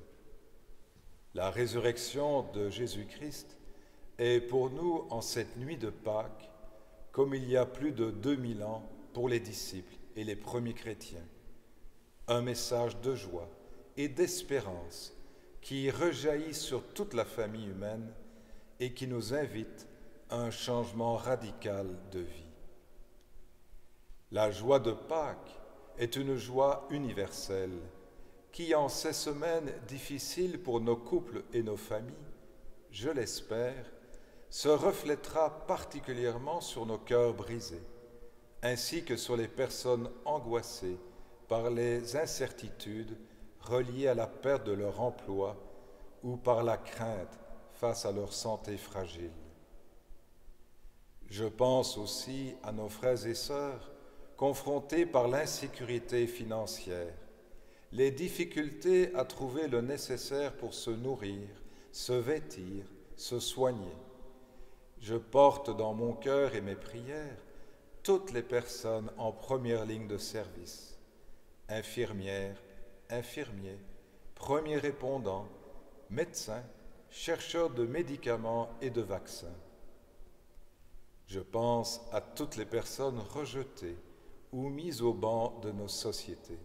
La résurrection de Jésus-Christ est pour nous en cette nuit de Pâques, comme il y a plus de 2000 ans pour les disciples et les premiers chrétiens, un message de joie et d'espérance qui rejaillit sur toute la famille humaine et qui nous invite à un changement radical de vie. La joie de Pâques est une joie universelle qui, en ces semaines difficiles pour nos couples et nos familles, je l'espère, se reflètera particulièrement sur nos cœurs brisés, ainsi que sur les personnes angoissées par les incertitudes reliées à la perte de leur emploi ou par la crainte face à leur santé fragile. Je pense aussi à nos frères et sœurs confrontés par l'insécurité financière, les difficultés à trouver le nécessaire pour se nourrir, se vêtir, se soigner. Je porte dans mon cœur et mes prières toutes les personnes en première ligne de service, infirmières, infirmiers, premiers répondants, médecins, chercheurs de médicaments et de vaccins. Je pense à toutes les personnes rejetées ou mises au banc de nos sociétés.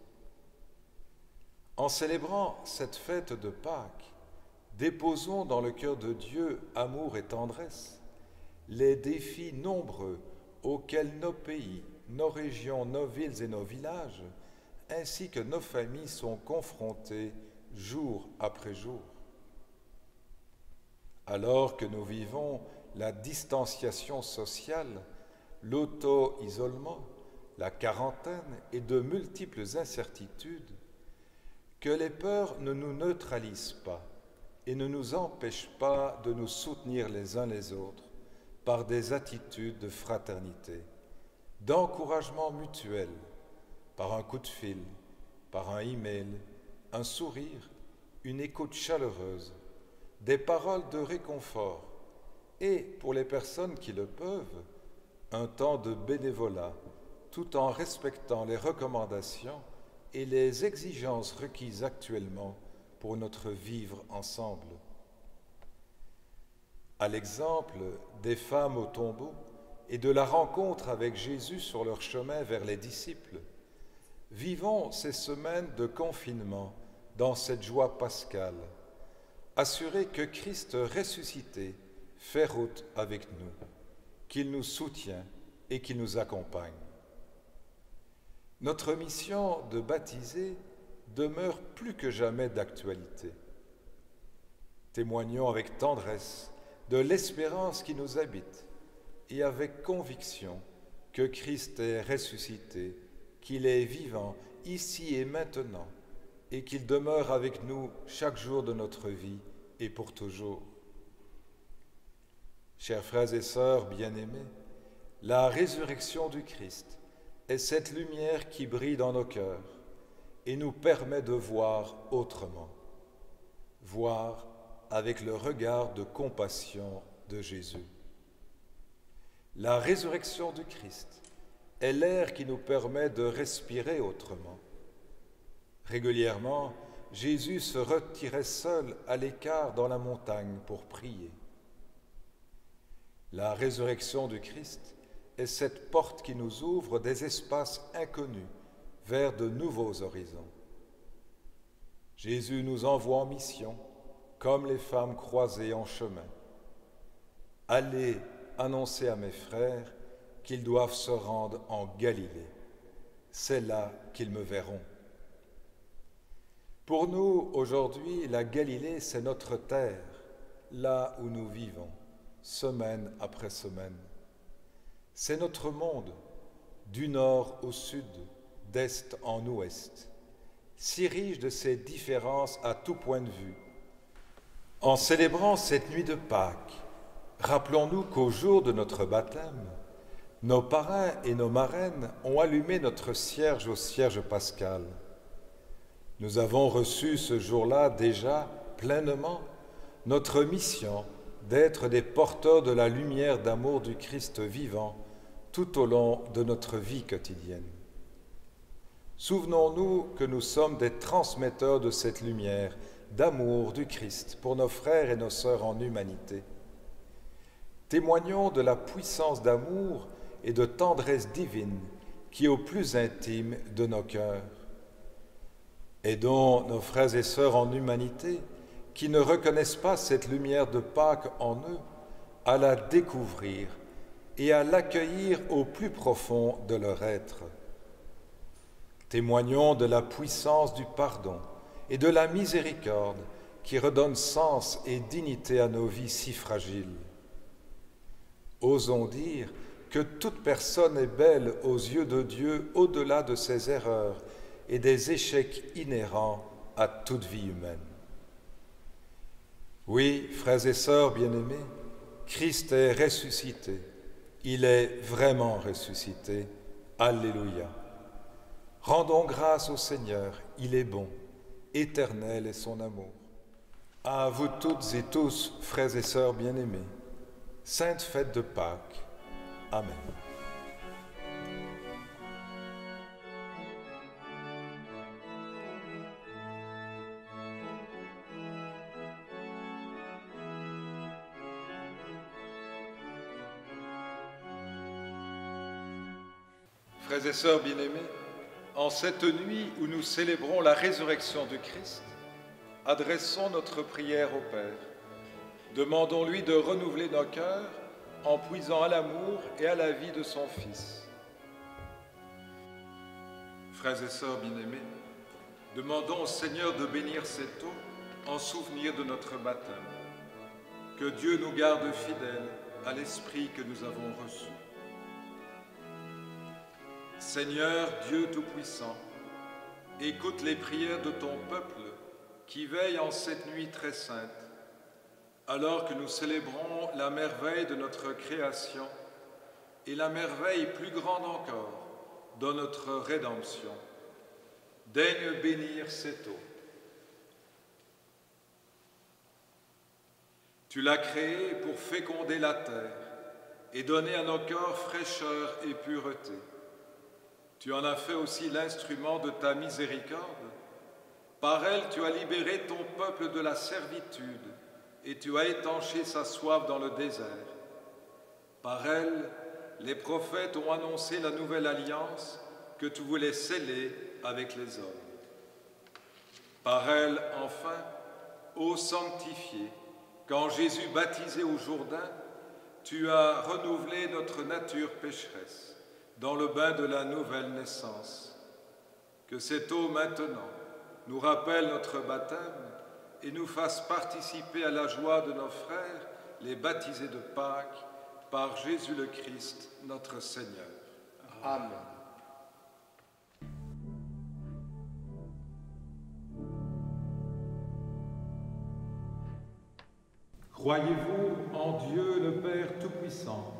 En célébrant cette fête de Pâques, déposons dans le cœur de Dieu amour et tendresse, les défis nombreux auxquels nos pays, nos régions, nos villes et nos villages, ainsi que nos familles sont confrontés jour après jour. Alors que nous vivons la distanciation sociale, l'auto-isolement, la quarantaine et de multiples incertitudes, que les peurs ne nous neutralisent pas et ne nous empêchent pas de nous soutenir les uns les autres par des attitudes de fraternité, d'encouragement mutuel, par un coup de fil, par un email, un sourire, une écoute chaleureuse, des paroles de réconfort et, pour les personnes qui le peuvent, un temps de bénévolat, tout en respectant les recommandations et les exigences requises actuellement pour notre vivre ensemble. À l'exemple des femmes au tombeau et de la rencontre avec Jésus sur leur chemin vers les disciples, vivons ces semaines de confinement dans cette joie pascale, assurés que Christ ressuscité fait route avec nous, qu'il nous soutient et qu'il nous accompagne. Notre mission de baptiser demeure plus que jamais d'actualité. Témoignons avec tendresse de l'espérance qui nous habite et avec conviction que Christ est ressuscité, qu'il est vivant ici et maintenant et qu'il demeure avec nous chaque jour de notre vie et pour toujours. Chers frères et sœurs bien-aimés, la résurrection du Christ est cette lumière qui brille dans nos cœurs et nous permet de voir autrement, voir avec le regard de compassion de Jésus. La résurrection du Christ est l'air qui nous permet de respirer autrement. Régulièrement, Jésus se retirait seul à l'écart dans la montagne pour prier. La résurrection du Christ est cette porte qui nous ouvre des espaces inconnus vers de nouveaux horizons. Jésus nous envoie en mission, comme les femmes croisées en chemin. Allez annoncer à mes frères qu'ils doivent se rendre en Galilée. C'est là qu'ils me verront. Pour nous, aujourd'hui, la Galilée, c'est notre terre, là où nous vivons, semaine après semaine. C'est notre monde, du nord au sud, d'est en ouest, si riche de ces différences à tout point de vue. En célébrant cette nuit de Pâques, rappelons-nous qu'au jour de notre baptême, nos parrains et nos marraines ont allumé notre cierge au cierge pascal. Nous avons reçu ce jour-là déjà pleinement notre mission d'être des porteurs de la lumière d'amour du Christ vivant tout au long de notre vie quotidienne. Souvenons-nous que nous sommes des transmetteurs de cette lumière d'amour du Christ pour nos frères et nos sœurs en humanité. Témoignons de la puissance d'amour et de tendresse divine qui est au plus intime de nos cœurs. Aidons nos frères et sœurs en humanité qui ne reconnaissent pas cette lumière de Pâques en eux à la découvrir et à l'accueillir au plus profond de leur être. Témoignons de la puissance du pardon et de la miséricorde qui redonne sens et dignité à nos vies si fragiles. Osons dire que toute personne est belle aux yeux de Dieu au-delà de ses erreurs et des échecs inhérents à toute vie humaine. Oui, frères et sœurs bien-aimés, Christ est ressuscité. Il est vraiment ressuscité. Alléluia. Rendons grâce au Seigneur, il est bon, éternel est son amour. À vous toutes et tous, frères et sœurs bien-aimés, sainte fête de Pâques. Amen. Frères et sœurs bien-aimés, en cette nuit où nous célébrons la résurrection du Christ, adressons notre prière au Père. Demandons-lui de renouveler nos cœurs en puisant à l'amour et à la vie de son Fils. Frères et sœurs bien-aimés, demandons au Seigneur de bénir cette eau en souvenir de notre baptême. Que Dieu nous garde fidèles à l'Esprit que nous avons reçu. Seigneur Dieu Tout-Puissant, écoute les prières de ton peuple qui veille en cette nuit très sainte, alors que nous célébrons la merveille de notre création et la merveille plus grande encore de notre rédemption. Daigne bénir cette eau. Tu l'as créée pour féconder la terre et donner à nos cœurs fraîcheur et pureté. Tu en as fait aussi l'instrument de ta miséricorde. Par elle, tu as libéré ton peuple de la servitude et tu as étanché sa soif dans le désert. Par elle, les prophètes ont annoncé la nouvelle alliance que tu voulais sceller avec les hommes. Par elle, enfin, ô sanctifié, quand Jésus baptisé au Jourdain, tu as renouvelé notre nature pécheresse dans le bain de la nouvelle naissance. Que cette eau maintenant nous rappelle notre baptême et nous fasse participer à la joie de nos frères, les baptisés de Pâques, par Jésus le Christ, notre Seigneur. Amen. Croyez-vous en Dieu le Père Tout-Puissant,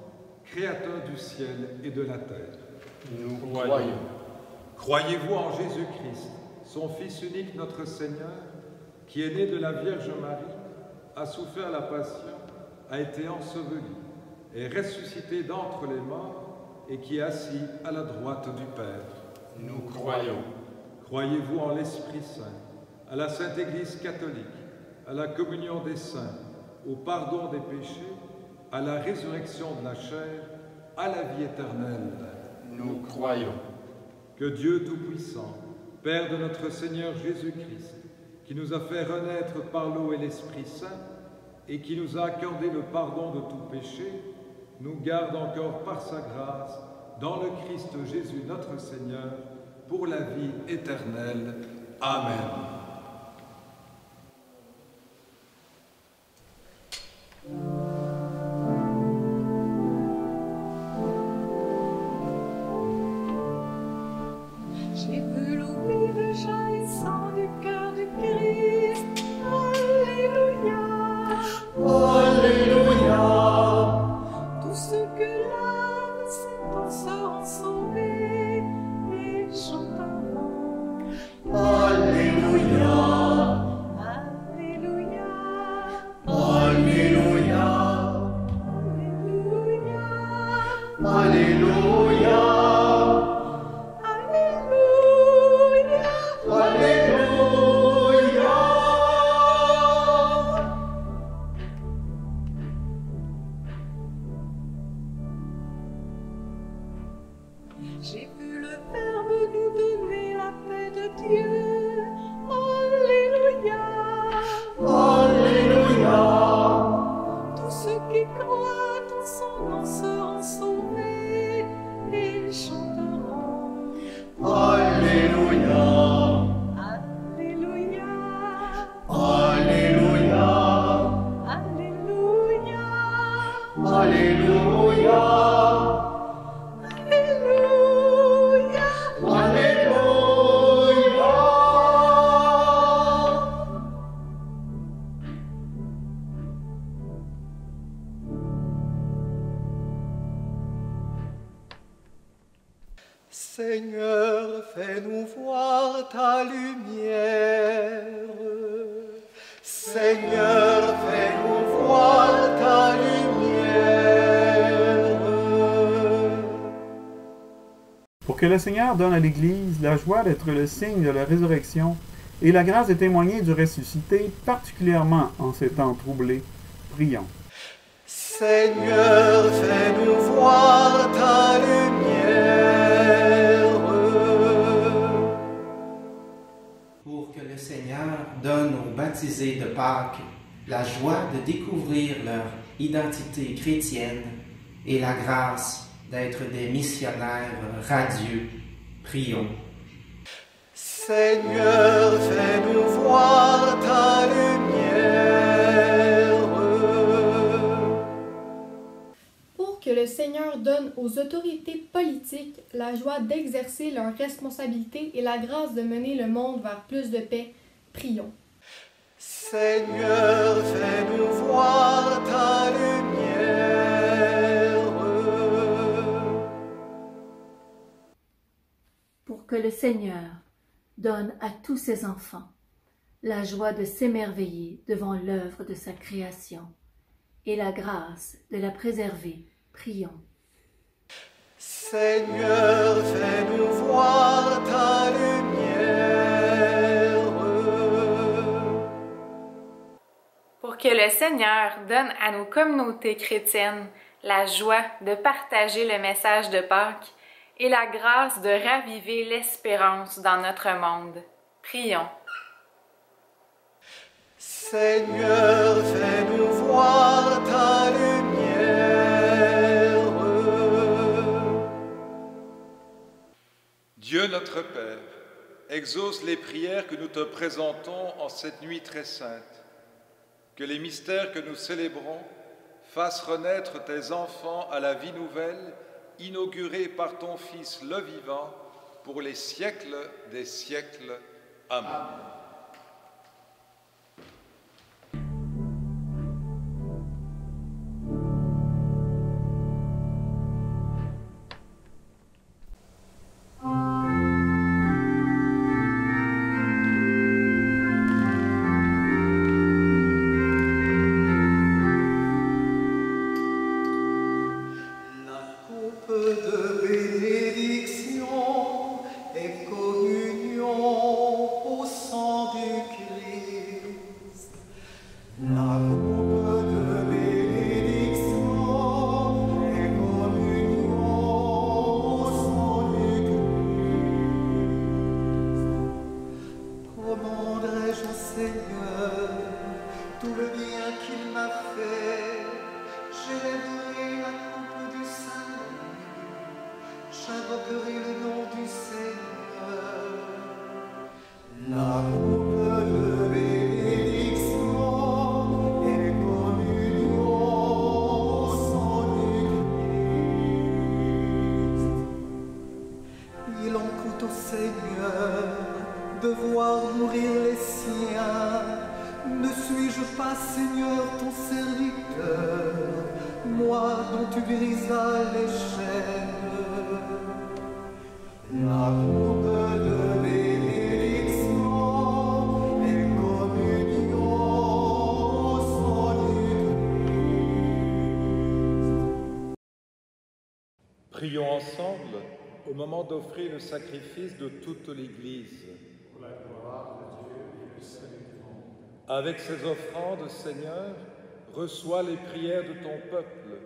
Créateur du ciel et de la terre? Nous croyons. Croyez-vous en Jésus-Christ, son Fils unique, notre Seigneur, qui est né de la Vierge Marie, a souffert la passion, a été enseveli, est ressuscité d'entre les morts et qui est assis à la droite du Père? Nous croyons. Croyez-vous en l'Esprit Saint, à la Sainte Église catholique, à la communion des saints, au pardon des péchés, à la résurrection de la chair, à la vie éternelle. Nous croyons. Que Dieu Tout-Puissant, Père de notre Seigneur Jésus-Christ, qui nous a fait renaître par l'eau et l'Esprit Saint, et qui nous a accordé le pardon de tout péché, nous garde encore par sa grâce, dans le Christ Jésus notre Seigneur, pour la vie éternelle. Amen. J'ai vu l'eau vive jaillissant du cœur du Christ. Alléluia. Alléluia. Tous ceux que l'âme s'étend seront sauvés et chanteront. Alléluia. Alléluia. Alléluia. Alléluia. Alléluia. J'ai vu le Verbe nous donner la paix de Dieu. Alléluia. Alléluia. Tous ceux qui croient en son nom seront sauvés et chanteront. Alléluia. Alléluia. Alléluia. Alléluia. Alléluia. Seigneur, fais-nous voir ta lumière. Seigneur, fais-nous voir ta lumière. Pour que le Seigneur donne à l'Église la joie d'être le signe de la résurrection et la grâce de témoigner du ressuscité, particulièrement en ces temps troublés, prions. Seigneur, fais-nous voir ta lumière. Pour que le Seigneur donne aux baptisés de Pâques la joie de découvrir leur identité chrétienne et la grâce d'être des missionnaires radieux, prions. Seigneur, fais-nous voir ta lumière. Pour que le Seigneur donne aux autorités politiques la joie d'exercer leurs responsabilités et la grâce de mener le monde vers plus de paix, prions. Seigneur, fais-nous voir ta lumière. Pour que le Seigneur donne à tous ses enfants la joie de s'émerveiller devant l'œuvre de sa création et la grâce de la préserver, prions. Seigneur, fais-nous voir ta lumière. Pour que le Seigneur donne à nos communautés chrétiennes la joie de partager le message de Pâques et la grâce de raviver l'espérance dans notre monde. Prions. Seigneur, fais-nous voir ta lumière. Dieu notre Père, exauce les prières que nous te présentons en cette nuit très sainte. Que les mystères que nous célébrons fassent renaître tes enfants à la vie nouvelle, inaugurée par ton Fils le vivant, pour les siècles des siècles. Amen. Bénédiction et communion au sang tout le bien qu'il m'a fait. J'élèverai la coupe du salut, j'invoquerai le nom du Seigneur. La coupe de bénédiction et communion au sang du Christ. Il en coûte au Seigneur de voir mourir les siens. Ne suis-je pas, Seigneur, ton serviteur, moi dont tu brisas les chaînes? La coupe de bénédiction et communion au sang du Christ. Prions ensemble au moment d'offrir le sacrifice de toute l'Église. Pour la gloire de Dieu et le salut du monde. Avec ces offrandes, Seigneur, reçois les prières de ton peuple.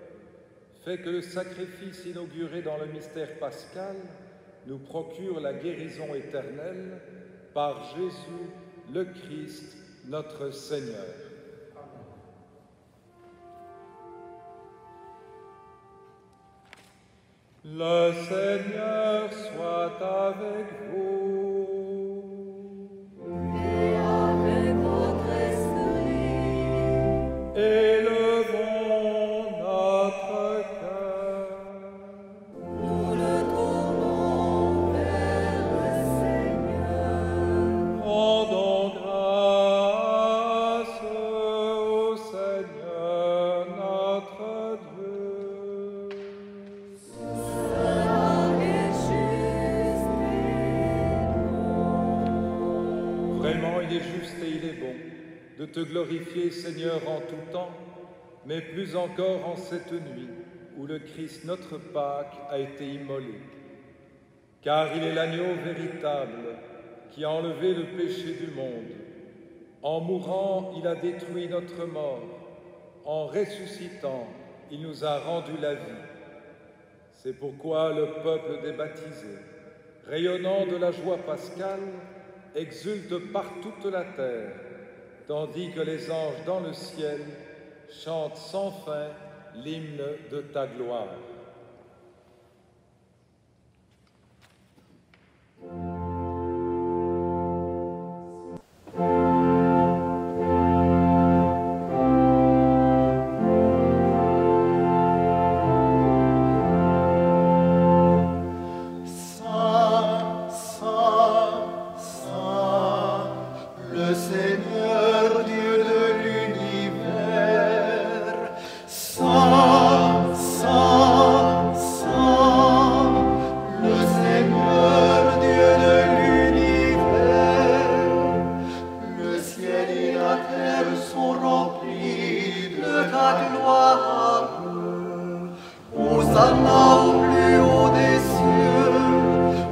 Fais que le sacrifice inauguré dans le mystère pascal nous procure la guérison éternelle par Jésus le Christ, notre Seigneur. Le Seigneur soit avec vous. Et avec votre esprit. Élevons notre cœur. Nous le tournons vers le Seigneur. Rendons grâce au Seigneur notre Dieu. Vraiment, il est juste et il est bon de te glorifier, Seigneur, en tout temps, mais plus encore en cette nuit où le Christ, notre Pâque, a été immolé. Car il est l'agneau véritable qui a enlevé le péché du monde. En mourant, il a détruit notre mort. En ressuscitant, il nous a rendu la vie. C'est pourquoi le peuple des baptisés, rayonnant de la joie pascale, exulte par toute la terre, tandis que les anges dans le ciel chantent sans fin l'hymne de ta gloire. Saint, Saint, Saint, le Seigneur Dieu de l'univers. Saint, Saint, Saint, le Seigneur Dieu de l'univers. Le ciel et la terre sont remplis de ta gloire. Hosanna au plus haut des cieux,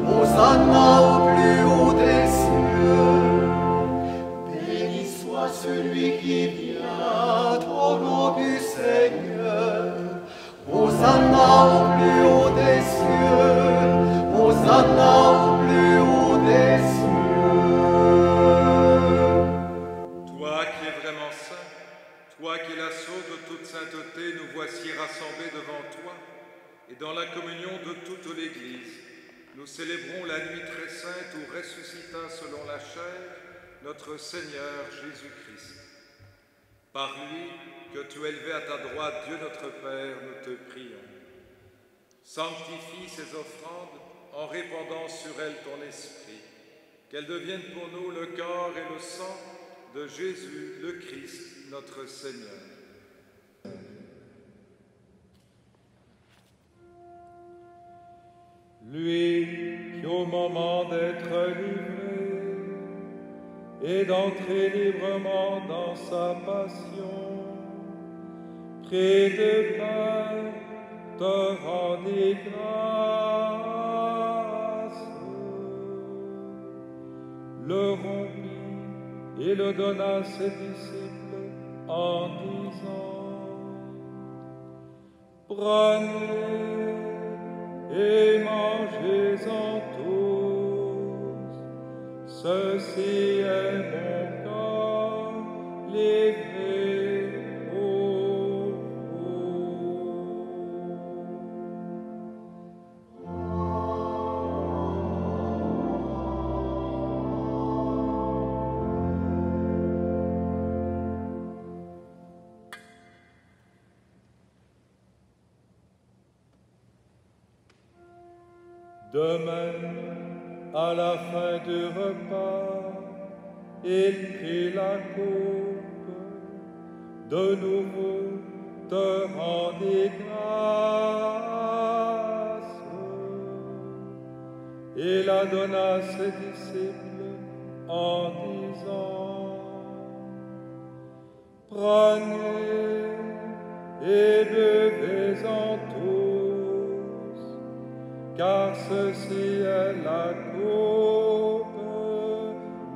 Hosanna au plus haut des cieux. Béni soit celui qui vient au nom du Seigneur. Hosanna au plus haut des cieux, Hosanna au plus haut des cieux. Toi qui es vraiment saint, toi qui es la source de toute sainteté, nous voici rassemblés devant toi, et dans la communion de toute l'Église, nous célébrons la nuit très sainte où ressuscita selon la chair notre Seigneur Jésus-Christ. Par lui, que tu élevais à ta droite, Dieu notre Père, nous te prions. Sanctifie ces offrandes en répandant sur elles ton esprit, qu'elles deviennent pour nous le corps et le sang de Jésus le Christ, notre Seigneur. Lui qui, au moment d'être livré et d'entrer librement dans sa passion, pris de pain, te rendit grâce, le rompit et le donna à ses disciples en disant: Prenez et mangez-en tous, ceci est mon corps livré De même, à la fin du repas, il prit la coupe, de nouveau te rendit grâce, et la donna à ses disciples en disant: Prenez et buvez-en tous, car ceci est la coupe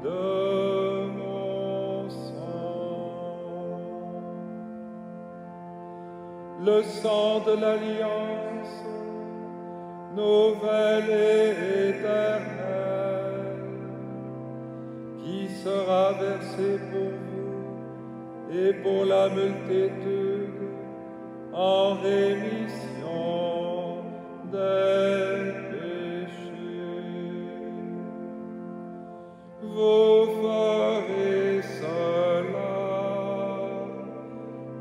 de mon sang. Le sang de l'alliance, nouvelle et éternelle, qui sera versé pour vous et pour la multitude en rémission des péchés. Vous ferez cela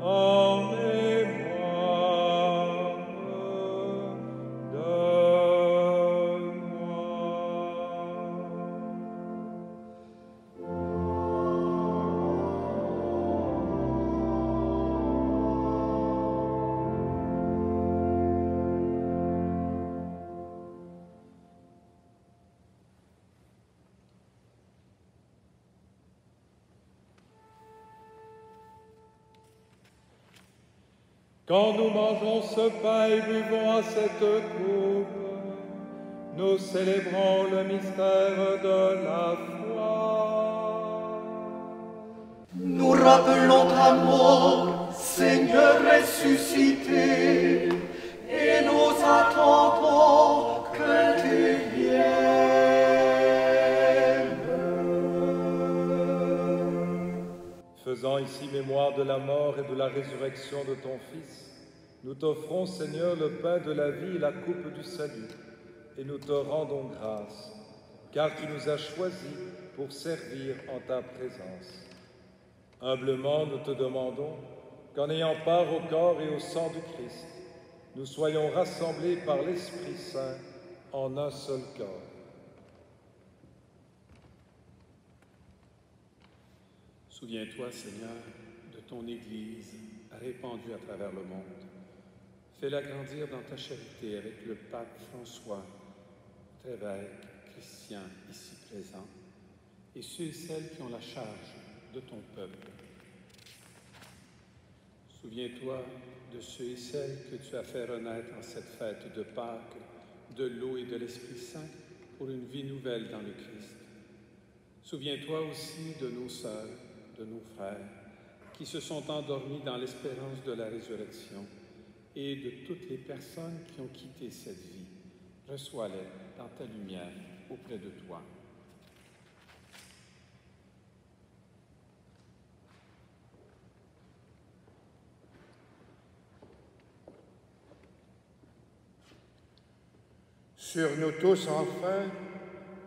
en mémoire de moi. Quand nous mangeons ce pain et buvons à cette coupe, nous célébrons le mystère de la foi. Nous rappelons ta mort, Seigneur ressuscité, et nous attendons que tu viennes. Faisant ici mémoire de la mort et de la résurrection de ton Fils, nous t'offrons, Seigneur, le pain de la vie et la coupe du salut, et nous te rendons grâce, car tu nous as choisis pour servir en ta présence. Humblement, nous te demandons qu'en ayant part au corps et au sang du Christ, nous soyons rassemblés par l'Esprit Saint en un seul corps. Souviens-toi, Seigneur, de ton Église répandue à travers le monde. Fais-la grandir dans ta charité avec le pape François, notre évêque Christian ici présent, et ceux et celles qui ont la charge de ton peuple. Souviens-toi de ceux et celles que tu as fait renaître en cette fête de Pâques, de l'eau et de l'Esprit Saint, pour une vie nouvelle dans le Christ. Souviens-toi aussi de nos sœurs, de nos frères, qui se sont endormis dans l'espérance de la résurrection, et de toutes les personnes qui ont quitté cette vie. Reçois-les dans ta lumière auprès de toi. Sur nous tous, enfin,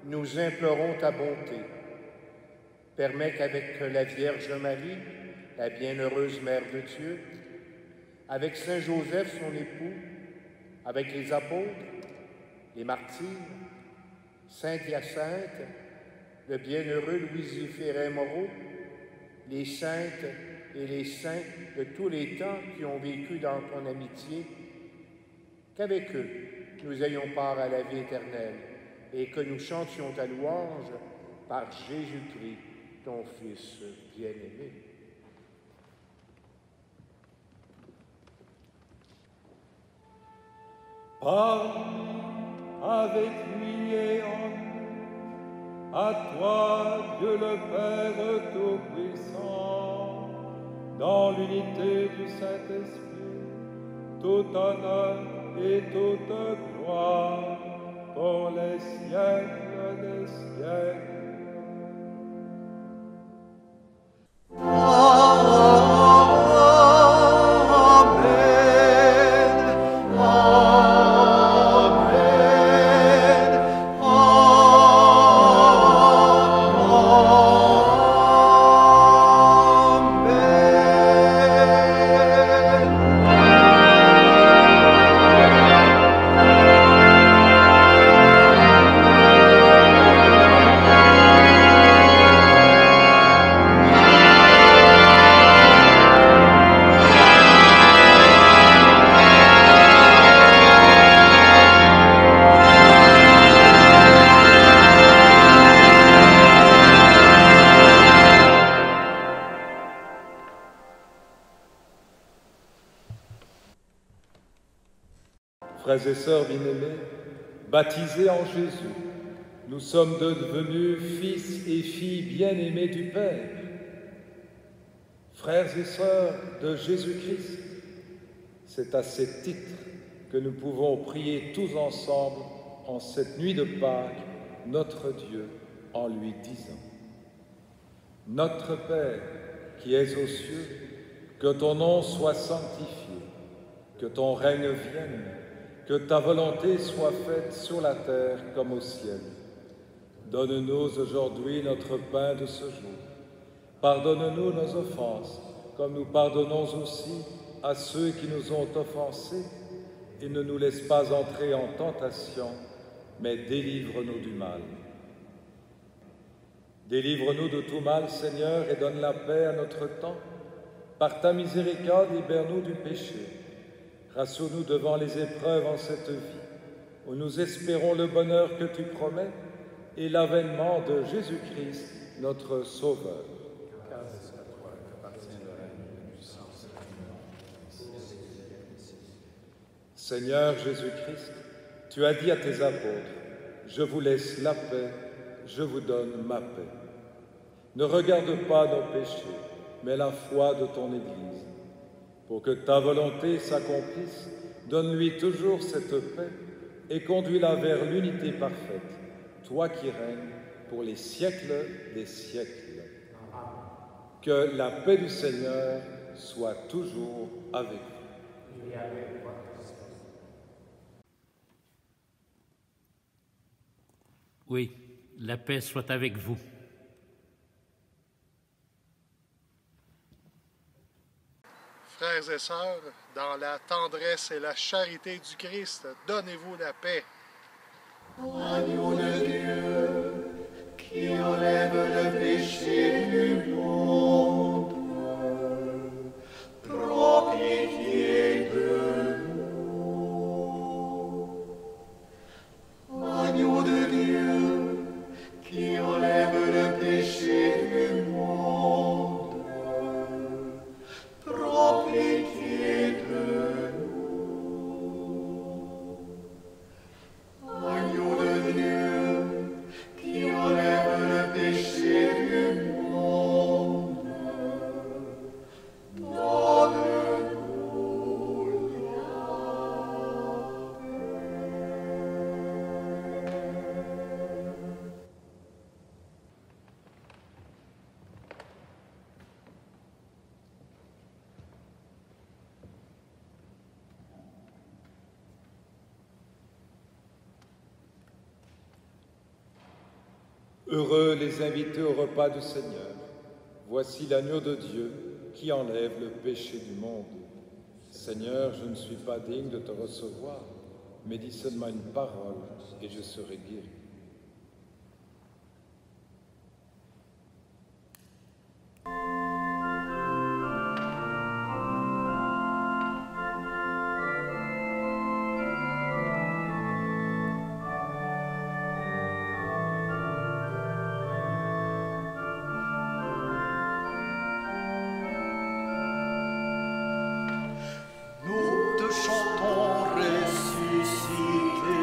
nous implorons ta bonté. Permets qu'avec la Vierge Marie, la bienheureuse Mère de Dieu, avec Saint Joseph, son époux, avec les apôtres, les martyrs, Sainte Hyacinthe, le bienheureux Louis-Zéphirin Moreau, les saintes et les saints de tous les temps qui ont vécu dans ton amitié, qu'avec eux, nous ayons part à la vie éternelle et que nous chantions ta louange par Jésus-Christ, ton Fils bien-aimé. Par avec lui et en nous, à toi, Dieu le Père Tout-Puissant, dans l'unité du Saint-Esprit, tout honneur et toute gloire pour les siècles des siècles. Amen. Frères et sœurs bien-aimés, baptisés en Jésus, nous sommes devenus fils et filles bien-aimés du Père. Frères et sœurs de Jésus-Christ, c'est à ce titre que nous pouvons prier tous ensemble en cette nuit de Pâques notre Dieu en lui disant: Notre Père qui es aux cieux, que ton nom soit sanctifié, que ton règne vienne, que ta volonté soit faite sur la terre comme au ciel. Donne-nous aujourd'hui notre pain de ce jour. Pardonne-nous nos offenses, comme nous pardonnons aussi à ceux qui nous ont offensés, et ne nous laisse pas entrer en tentation, mais délivre-nous du mal. Délivre-nous de tout mal, Seigneur, et donne la paix à notre temps. Par ta miséricorde, libère-nous du péché. Rassure-nous devant les épreuves en cette vie, où nous espérons le bonheur que tu promets et l'avènement de Jésus-Christ, notre Sauveur. Seigneur Jésus-Christ, tu as dit à tes apôtres: Je vous laisse la paix, je vous donne ma paix. Ne regarde pas nos péchés, mais la foi de ton Église. Pour que ta volonté s'accomplisse, donne-lui toujours cette paix et conduis-la vers l'unité parfaite, toi qui règnes pour les siècles des siècles. Que la paix du Seigneur soit toujours avec vous. Oui, la paix soit avec vous. Frères et sœurs, dans la tendresse et la charité du Christ, donnez-vous la paix. Agneau de Dieu, qui enlève le péché du monde, prends pitié de nous. Agneau de Dieu, qui enlève le péché du monde, prends pitié de nous. Agneau de Dieu, qui enlève le péché du monde, donne-nous Heureux les invités au repas du Seigneur. Voici l'agneau de Dieu qui enlève le péché du monde. Seigneur, je ne suis pas digne de te recevoir, mais dis seulement une parole et je serai guéri. Nous te chantons ressuscité,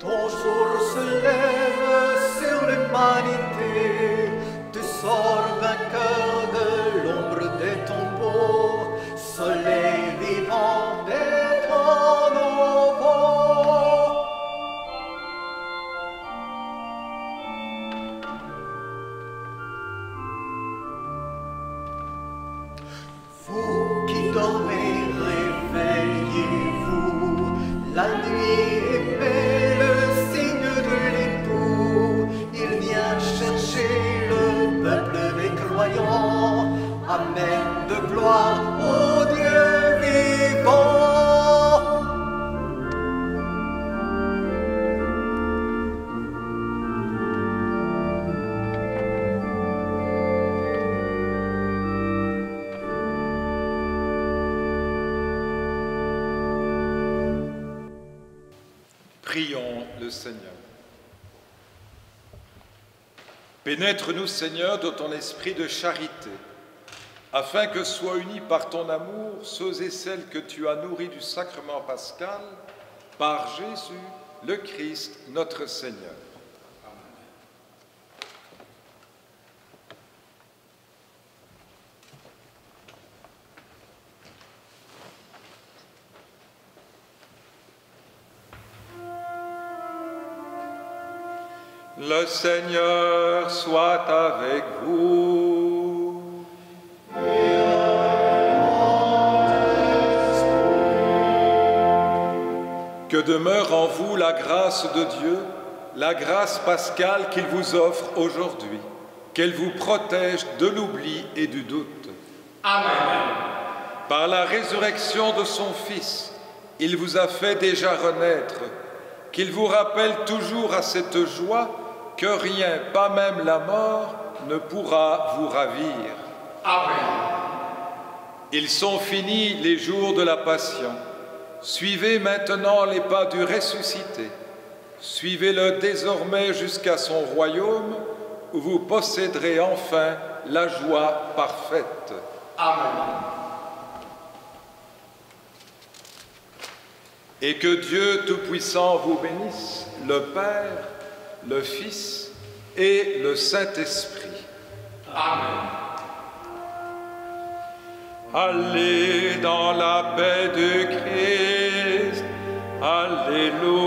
ton jour se lève sur l'humanité, tu sors vainqueur de l'ombre des tombeaux, soleil vivant des temps nouveaux. Vous qui dormez, réveillez-vous, la nuit est belle, signe de l'époux, il vient chercher le peuple des croyants, amen de gloire au Dieu vivant. Prions le Seigneur. Pénètre-nous, Seigneur, de ton esprit de charité, afin que soient unis par ton amour ceux et celles que tu as nourris du sacrement pascal Par Jésus, le Christ, notre Seigneur. Le Seigneur soit avec vous. Que demeure en vous la grâce de Dieu, la grâce pascale qu'il vous offre aujourd'hui, qu'elle vous protège de l'oubli et du doute. Amen. Par la résurrection de son Fils, il vous a fait déjà renaître, qu'il vous rappelle toujours à cette joie que rien, pas même la mort, ne pourra vous ravir. Amen. Ils sont finis les jours de la passion. Suivez maintenant les pas du ressuscité. Suivez-le désormais jusqu'à son royaume, où vous posséderez enfin la joie parfaite. Amen. Et que Dieu Tout-Puissant vous bénisse, le Père, le Fils et le Saint-Esprit. Amen. Allez dans la paix de Christ. Alléluia.